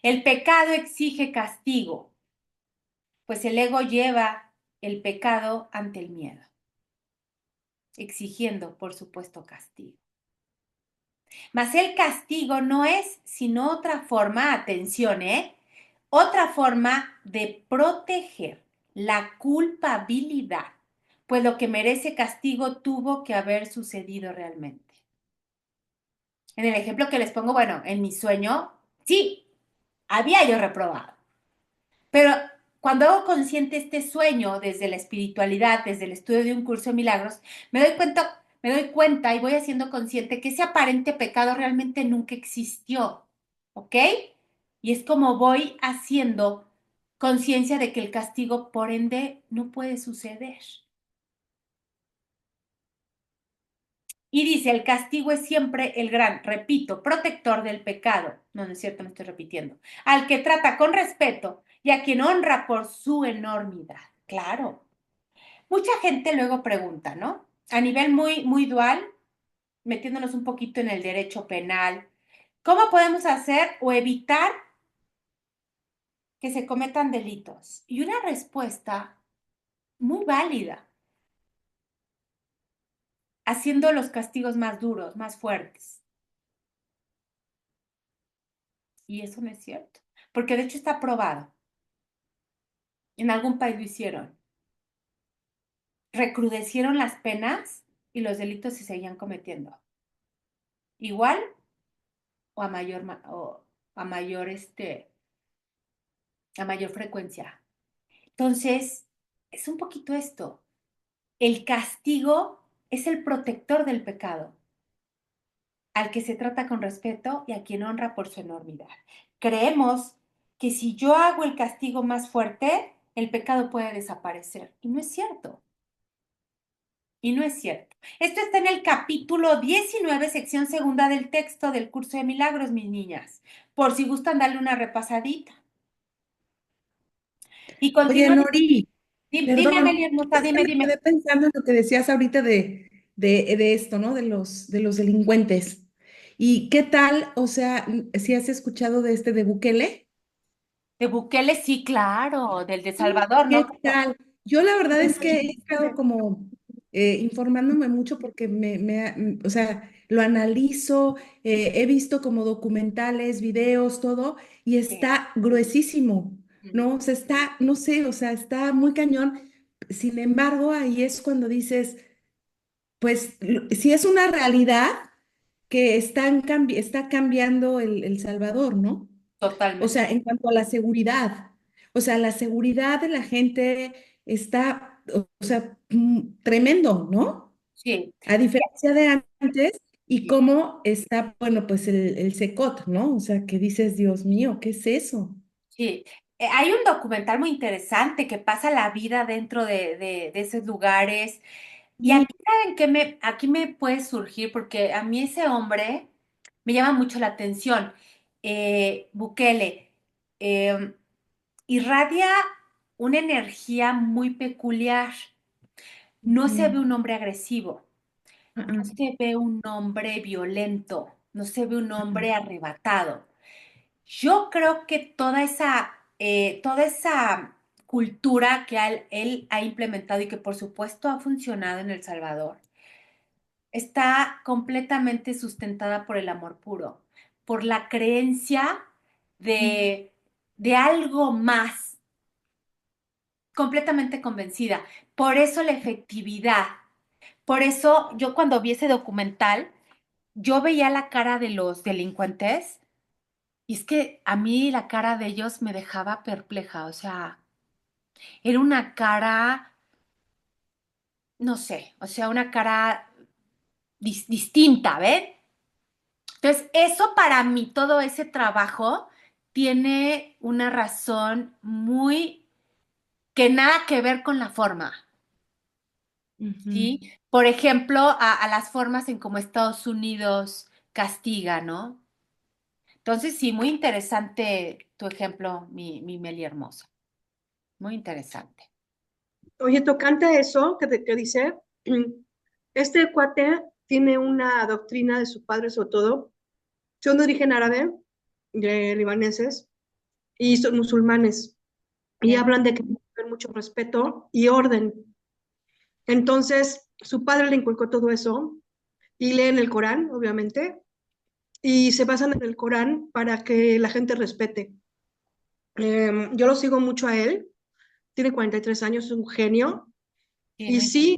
El pecado exige castigo, pues el ego lleva el pecado ante el miedo, exigiendo, por supuesto, castigo. Mas el castigo no es sino otra forma, atención, otra forma de proteger la culpabilidad, pues lo que merece castigo tuvo que haber sucedido realmente. En el ejemplo que les pongo, bueno, en mi sueño, sí, había yo reprobado, pero cuando hago consciente este sueño desde la espiritualidad, desde el estudio de un curso de milagros, me doy cuenta y voy haciendo consciente que ese aparente pecado realmente nunca existió, ¿ok? Y es como voy haciendo conciencia de que el castigo, por ende, no puede suceder. Y dice, el castigo es siempre el gran, repito, protector del pecado. No, no es cierto, me estoy repitiendo. Al que trata con respeto y a quien honra por su enormidad. Claro. Mucha gente luego pregunta, ¿no? A nivel muy, muy dual, metiéndonos un poquito en el derecho penal, ¿cómo podemos hacer o evitar que se cometan delitos? Y una respuesta muy válida, haciendo los castigos más duros, más fuertes. Y eso no es cierto, porque de hecho está probado. En algún país lo hicieron. Recrudecieron las penas y los delitos se seguían cometiendo. Igual o a mayor frecuencia. Entonces, es un poquito esto. El castigo es el protector del pecado, al que se trata con respeto y a quien honra por su enormidad. Creemos que si yo hago el castigo más fuerte, el pecado puede desaparecer. Y no es cierto. Y no es cierto. Esto está en el capítulo 19, sección segunda del texto del curso de milagros, mis niñas, por si gustan darle una repasadita. Y Oye, continúa. Nori, Dime, perdón, Amelia hermosa, es que dime, me quedé dime. pensando en lo que decías ahorita de esto, ¿no? De los delincuentes. ¿Y qué tal? O sea, si has escuchado de de Bukele. De Bukele, sí, claro, del de Sí. Salvador, ¿no? ¿Qué tal? Yo la verdad es que he estado Cuéntame. como informándome mucho porque o sea, lo analizo, he visto como documentales, videos, todo, y Sí. está gruesísimo, ¿no? O sea, está, no sé, o sea, está muy cañón. Sin embargo, ahí es cuando dices, pues, si es una realidad que está cambiando El Salvador, ¿no? O Totalmente. sea, en cuanto a la seguridad, o sea, la seguridad de la gente está, o sea, tremendo, ¿no? Sí, A diferencia de antes, y sí, cómo está, bueno, pues el Secot, ¿no? O sea, que dices, Dios mío, ¿qué es eso? sí. Hay un documental muy interesante que pasa la vida dentro de esos lugares. Y Y, aquí, ¿saben qué aquí me puede surgir? Porque a mí ese hombre me llama mucho la atención. Bukele irradia una energía muy peculiar. No se ve Ujú. un hombre agresivo, Ah, no ah, se ve un hombre violento, no se ve un hombre arrebatado. Yo creo que toda esa cultura que él ha implementado y que por supuesto ha funcionado en El Salvador, está completamente sustentada por el amor puro, por la creencia de algo más, completamente convencida. Por eso la efectividad. Por eso yo cuando vi ese documental, yo veía la cara de los delincuentes y es que a mí la cara de ellos me dejaba perpleja, o sea, era una cara, no sé, o sea, una cara distinta, ¿ven? Entonces, eso para mí, todo ese trabajo tiene una razón muy que nada que ver con la forma, ujú. ¿sí? Por ejemplo, a las formas en cómo Estados Unidos castiga, ¿no? Entonces, sí, muy interesante tu ejemplo, mi Meli hermosa. Muy interesante. Oye, tocante eso que dice, este cuate tiene una doctrina de su padre, sobre todo, son de origen árabe, de libaneses, y son musulmanes y Bien. hablan de que hay que tener mucho respeto y orden. Entonces, su padre le inculcó todo eso y leen el Corán, obviamente, y se basan en el Corán para que la gente respete. Yo lo sigo mucho a él, tiene 43 años, es un genio, Sí, y muy sí,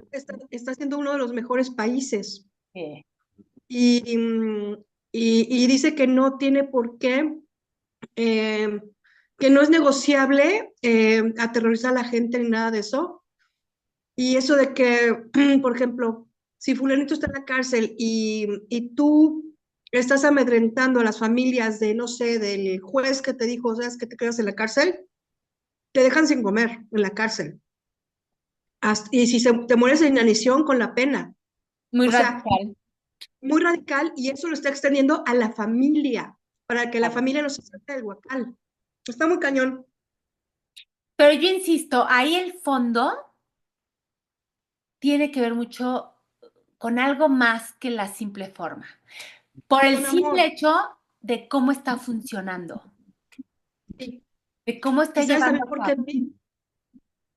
interesante. está siendo uno de los mejores países. Sí. Y, y dice que no tiene por qué, eh, que no es negociable aterrorizar a la gente ni nada de eso. Y eso de que, por ejemplo, si fulanito está en la cárcel y tú estás amedrentando a las familias de, no sé, del juez que te dijo, sabes que te quedas en la cárcel, te dejan sin comer en la cárcel. Y si te mueres de inanición con la pena. Muy O sea, radical. muy radical y eso lo está extendiendo a la familia, para que la Claro. familia no se salte del huacal. Está muy cañón. Pero yo insisto, ahí el fondo tiene que ver mucho con algo más que la simple forma. Por el Con simple amor. hecho de cómo está funcionando, Sí. de cómo Y está sabes llevando también a por qué,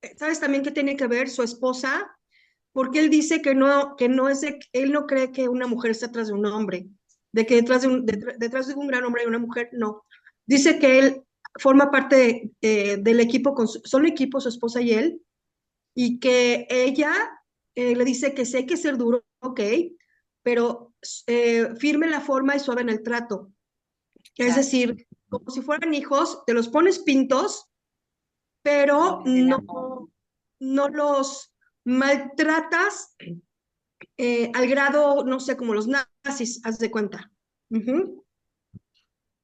cabo. sabes también qué tiene que ver su esposa, porque él dice que no es de, él no cree que una mujer está atrás de un hombre, de que detrás de un gran hombre hay una mujer, no. Dice que él forma parte del equipo, son equipo su esposa y él, y que ella le dice que sí hay que ser duro, ok, pero firme en la forma y suave en el trato. Es Claro, decir, como si fueran hijos, te los pones pintos, pero desde el amor. no los maltratas al grado, no sé, como los nazis, haz de cuenta. Ujú.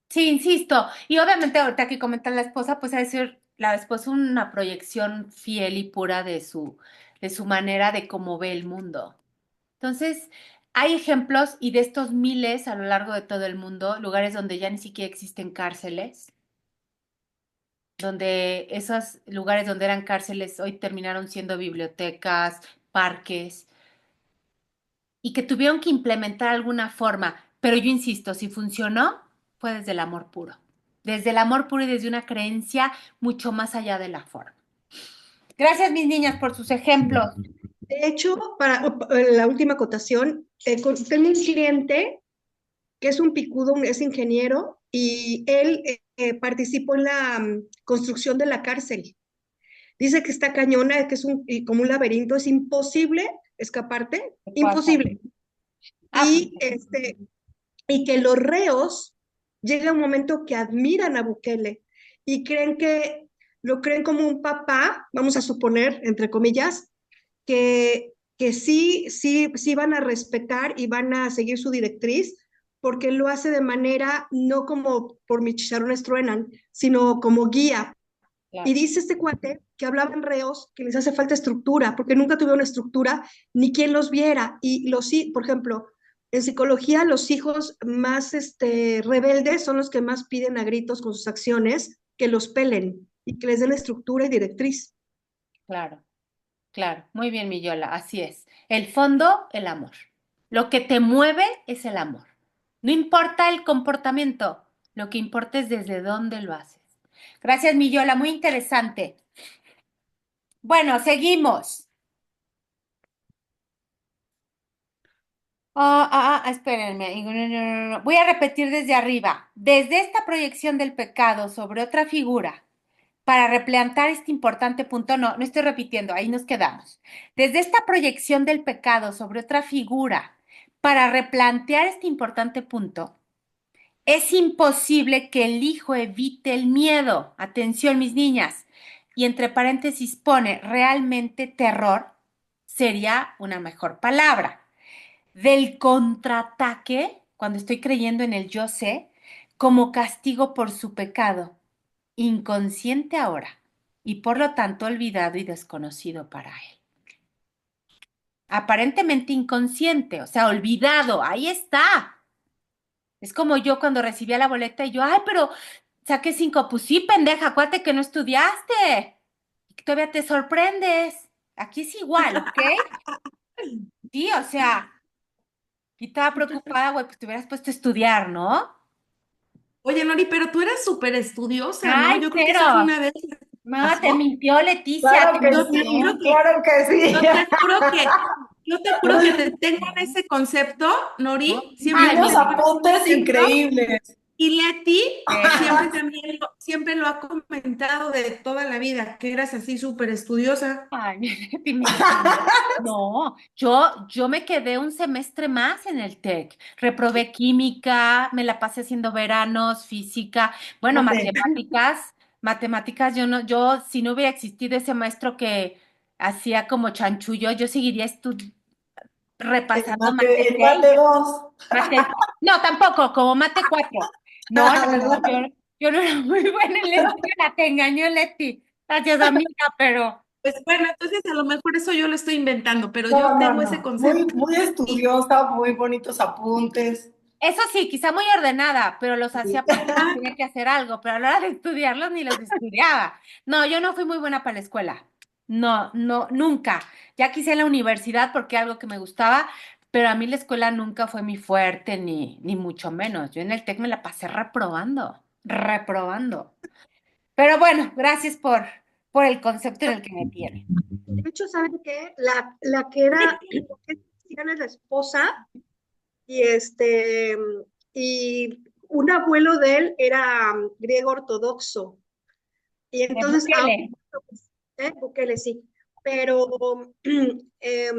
Sí, insisto. Y obviamente ahorita que comenta la esposa, pues ha de ser la esposa una proyección fiel y pura de su manera de cómo ve el mundo. Entonces, hay ejemplos y de estos miles a lo largo de todo el mundo, lugares donde ya ni siquiera existen cárceles, donde esos lugares donde eran cárceles hoy terminaron siendo bibliotecas, parques, y que tuvieron que implementar alguna forma. Pero yo insisto, si funcionó, fue desde el amor puro. Desde el amor puro y desde una creencia mucho más allá de la forma. Gracias, mis niñas, por sus ejemplos. De hecho, para la última acotación, tengo un cliente que es un picudo, es ingeniero, y él participó en la construcción de la cárcel. Dice que está cañona, que es como un laberinto, es imposible escaparte, ¿Qué pueda salir? imposible. Ah, pues, Y, y que los reos llega un momento que admiran a Bukele y creen que lo creen como un papá, vamos a suponer, entre comillas, que sí van a respetar y van a seguir su directriz, porque lo hace de manera no como por mis chicharrones truenan, sino como guía. Y claro. dice este cuate que hablaban reos que les hace falta estructura, porque nunca tuvieron estructura ni quien los viera. Y por ejemplo, en psicología, los hijos más rebeldes son los que más piden a gritos con sus acciones que los pelen y que les den estructura y directriz. Claro, claro. Muy bien, mi Yola, así es. El fondo, el amor. Lo que te mueve es el amor. No importa el comportamiento, lo que importa es desde dónde lo haces. Gracias, mi Yola, muy interesante. Bueno, seguimos. Espérenme. No, no, no, no. Voy a repetir desde arriba. Desde esta proyección del pecado sobre otra figura, para replantear este importante punto, no estoy repitiendo, ahí nos quedamos. Desde esta proyección del pecado sobre otra figura, para replantear este importante punto, es imposible que el hijo evite el miedo. Atención, mis niñas. Y entre paréntesis pone realmente terror, sería una mejor palabra del contraataque, cuando estoy creyendo en el yo sé, como castigo por su pecado, inconsciente ahora, y por lo tanto olvidado y desconocido para él. Aparentemente inconsciente, o sea, olvidado, ahí está. Es como yo cuando recibía la boleta y yo, ay, pero saqué 5, pues sí, pendeja, acuérdate que no estudiaste, y que todavía te sorprendes. Aquí es igual, ¿ok? Sí, o sea, y estaba preocupada, güey, pues te hubieras puesto a estudiar, ¿no? Oye, Nori, pero tú eras súper estudiosa, ¿no? Ay, Yo creo que esa fue cero. una vez que No, te pasó. mintió Leticia, Claro te que Yo te mintió. juro sí, que, claro que sí. yo te juro que, yo te juro que te tengo en ese concepto, Nori. Ay, Siempre Y te unos mi tengo en vida. ese apuntes concepto. increíbles. Y Leti siempre Sí. también siempre lo ha comentado de toda la vida, que eras así súper estudiosa. Ay, mi Leti, mentira. No, yo me quedé un semestre más en el TEC. Reprobé química, me la pasé haciendo veranos, física, bueno, Fíjate, matemáticas, yo no, yo si no hubiera existido ese maestro que hacía como chanchullo, yo seguiría repasando mate el 6. mate 2. Mate, no, tampoco, como mate 4. No, no, no, ¿Verdad? yo no era muy buena en la escuela, te engañó Leti. Gracias, amiga, pero Pues bueno, entonces a lo mejor eso yo lo estoy inventando, pero No, yo no, tengo ese no. Muy, concepto. muy Y, estudiosa, muy bonitos apuntes. eso sí, quizá muy ordenada, pero los hacía porque ah, tenía que hacer algo, pero a la hora de estudiarlos ni los estudiaba. No, yo no fui muy buena para la escuela. No, no, nunca. Ya quise en la universidad porque algo que me gustaba, pero a mí la escuela nunca fue mi fuerte, ni mucho menos. Yo en el TEC me la pasé reprobando, reprobando. Pero bueno, gracias por el concepto en el que me tiene. De hecho, ¿saben qué? La que era, cristiana es la esposa, y y un abuelo de él era griego ortodoxo. Y De entonces, ahora, Bukele. pues, Bukele sí, pero em,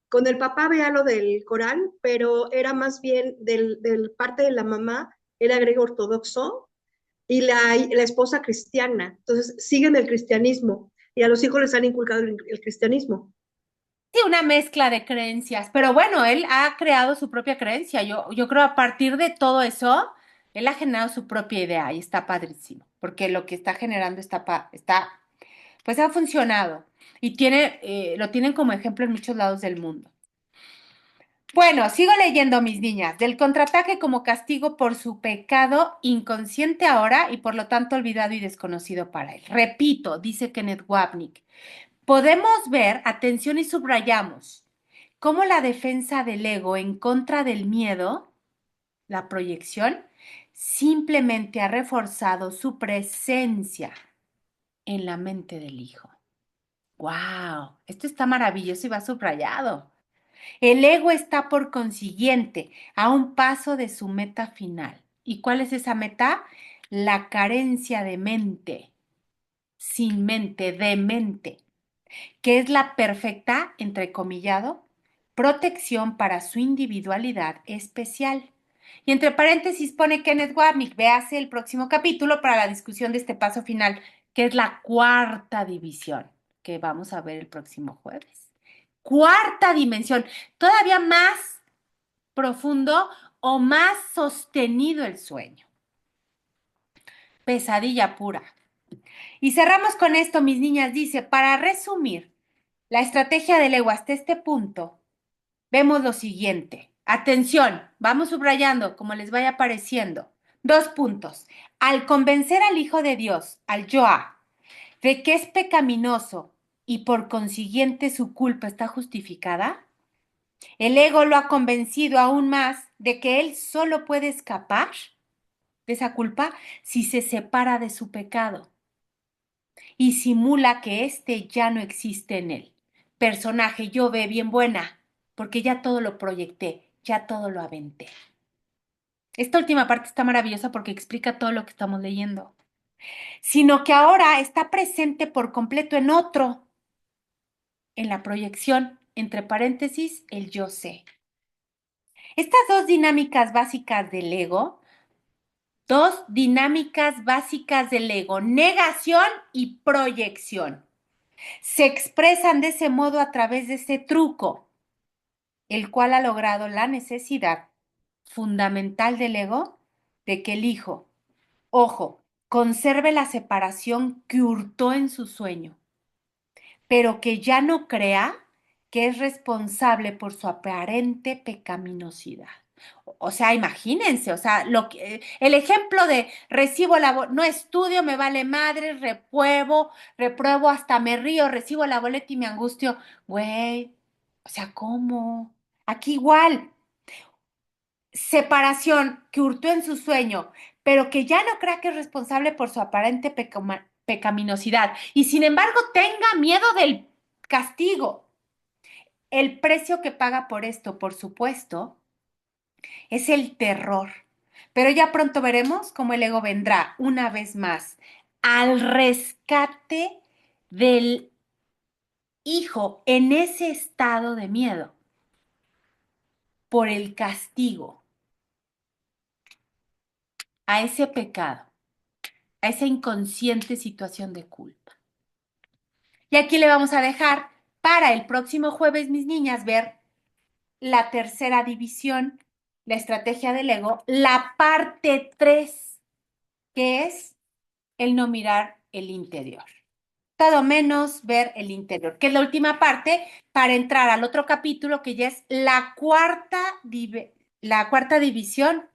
con el papá veía lo del Corán, pero era más bien del parte de la mamá, era griego ortodoxo, y la esposa cristiana. Entonces, siguen el cristianismo, y a los hijos les han inculcado el cristianismo. Sí, una mezcla de creencias, pero bueno, él ha creado su propia creencia. Yo creo a partir de todo eso, él ha generado su propia idea y está padrísimo, porque lo que está generando pues ha funcionado y lo tienen como ejemplo en muchos lados del mundo. Bueno, sigo leyendo, mis niñas, del contraataque como castigo por su pecado inconsciente ahora y por lo tanto olvidado y desconocido para él. Repito, dice Kenneth Wapnick. Podemos ver, atención y subrayamos, cómo la defensa del ego en contra del miedo, la proyección, simplemente ha reforzado su presencia en la mente del hijo. ¡Wow! Esto está maravilloso y va subrayado. El ego está por consiguiente a un paso de su meta final. ¿Y cuál es esa meta? La carencia de mente, sin mente, de mente, que es la perfecta, entrecomillado, protección para su individualidad especial. Y entre paréntesis pone Kenneth Wapnick, véase el próximo capítulo para la discusión de este paso final, que es la cuarta división, que vamos a ver el próximo jueves. Cuarta dimensión, todavía más profundo o más sostenido el sueño. Pesadilla pura. Y cerramos con esto, mis niñas. Dice, para resumir, la estrategia del ego hasta este punto, vemos lo siguiente. Atención, vamos subrayando como les vaya apareciendo. 2 puntos. Al convencer al Hijo de Dios, al Yoah, de que es pecaminoso y por consiguiente su culpa está justificada, el ego lo ha convencido aún más de que él solo puede escapar de esa culpa si se separa de su pecado y simula que éste ya no existe en él. Personaje, yo ve bien buena, porque ya todo lo proyecté, ya todo lo aventé. Esta última parte está maravillosa porque explica todo lo que estamos leyendo, sino que ahora está presente por completo en otro, en la proyección, entre paréntesis, el yo sé. Estas dos dinámicas básicas del ego, negación y proyección, se expresan de ese modo a través de ese truco, el cual ha logrado la necesidad fundamental del ego de que el hijo, ojo, conserve la separación que hurtó en su sueño, pero que ya no crea que es responsable por su aparente pecaminosidad. O sea, imagínense, o sea, el ejemplo de recibo no estudio, me vale madre, repruebo, hasta me río, recibo la boleta y me angustio. Güey, o sea, ¿cómo? Aquí igual, separación que hurtó en su sueño, pero que ya no crea que es responsable por su aparente pecaminosidad y sin embargo tenga miedo del castigo. El precio que paga por esto, por supuesto, es el terror. Pero ya pronto veremos cómo el ego vendrá una vez más al rescate del hijo en ese estado de miedo por el castigo a ese pecado, a esa inconsciente situación de culpa. Y aquí le vamos a dejar para el próximo jueves, mis niñas, ver la tercera división, la estrategia del ego, la parte 3, que es el no mirar el interior. Todo menos ver el interior, que es la última parte para entrar al otro capítulo, que ya es la cuarta división,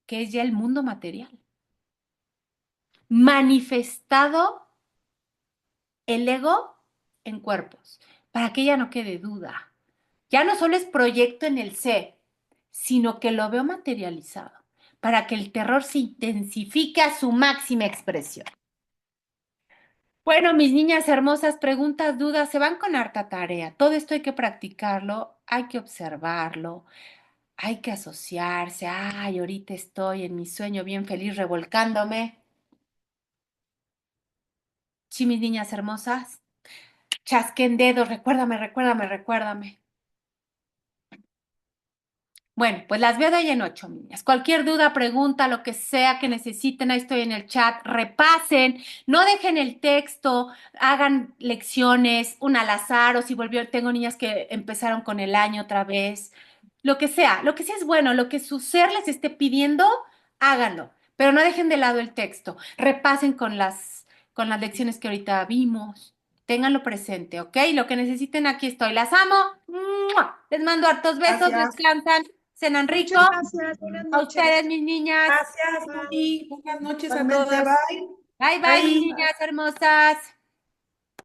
que es ya el mundo material. Manifestado el ego en cuerpos, para que ya no quede duda. Ya no solo es proyecto en el ser, sino que lo veo materializado, para que el terror se intensifique a su máxima expresión. Bueno, mis niñas hermosas, preguntas, dudas, se van con harta tarea. Todo esto hay que practicarlo, hay que observarlo, hay que asociarse. Ay, ahorita estoy en mi sueño bien feliz revolcándome. Sí, mis niñas hermosas, chasquen dedos, recuérdame. Bueno, pues las veo de ahí en 8, niñas. Cualquier duda, pregunta, lo que sea que necesiten, ahí estoy en el chat. Repasen, no dejen el texto, hagan lecciones, un al azar, o si tengo niñas que empezaron con el año otra vez. Lo que sea es bueno, lo que su ser les esté pidiendo, háganlo. Pero no dejen de lado el texto. Repasen con las lecciones que ahorita vimos. Ténganlo presente, ¿ok? Lo que necesiten, aquí estoy. Las amo. ¡Mua! Les mando hartos besos, Gracias. descansan. Cenan rico. Muchas gracias, buenas A noches. ustedes, mis niñas. Gracias, Moni. Buenas noches a Igualmente, todas. bye. Bye, bye, mis Bye. niñas hermosas.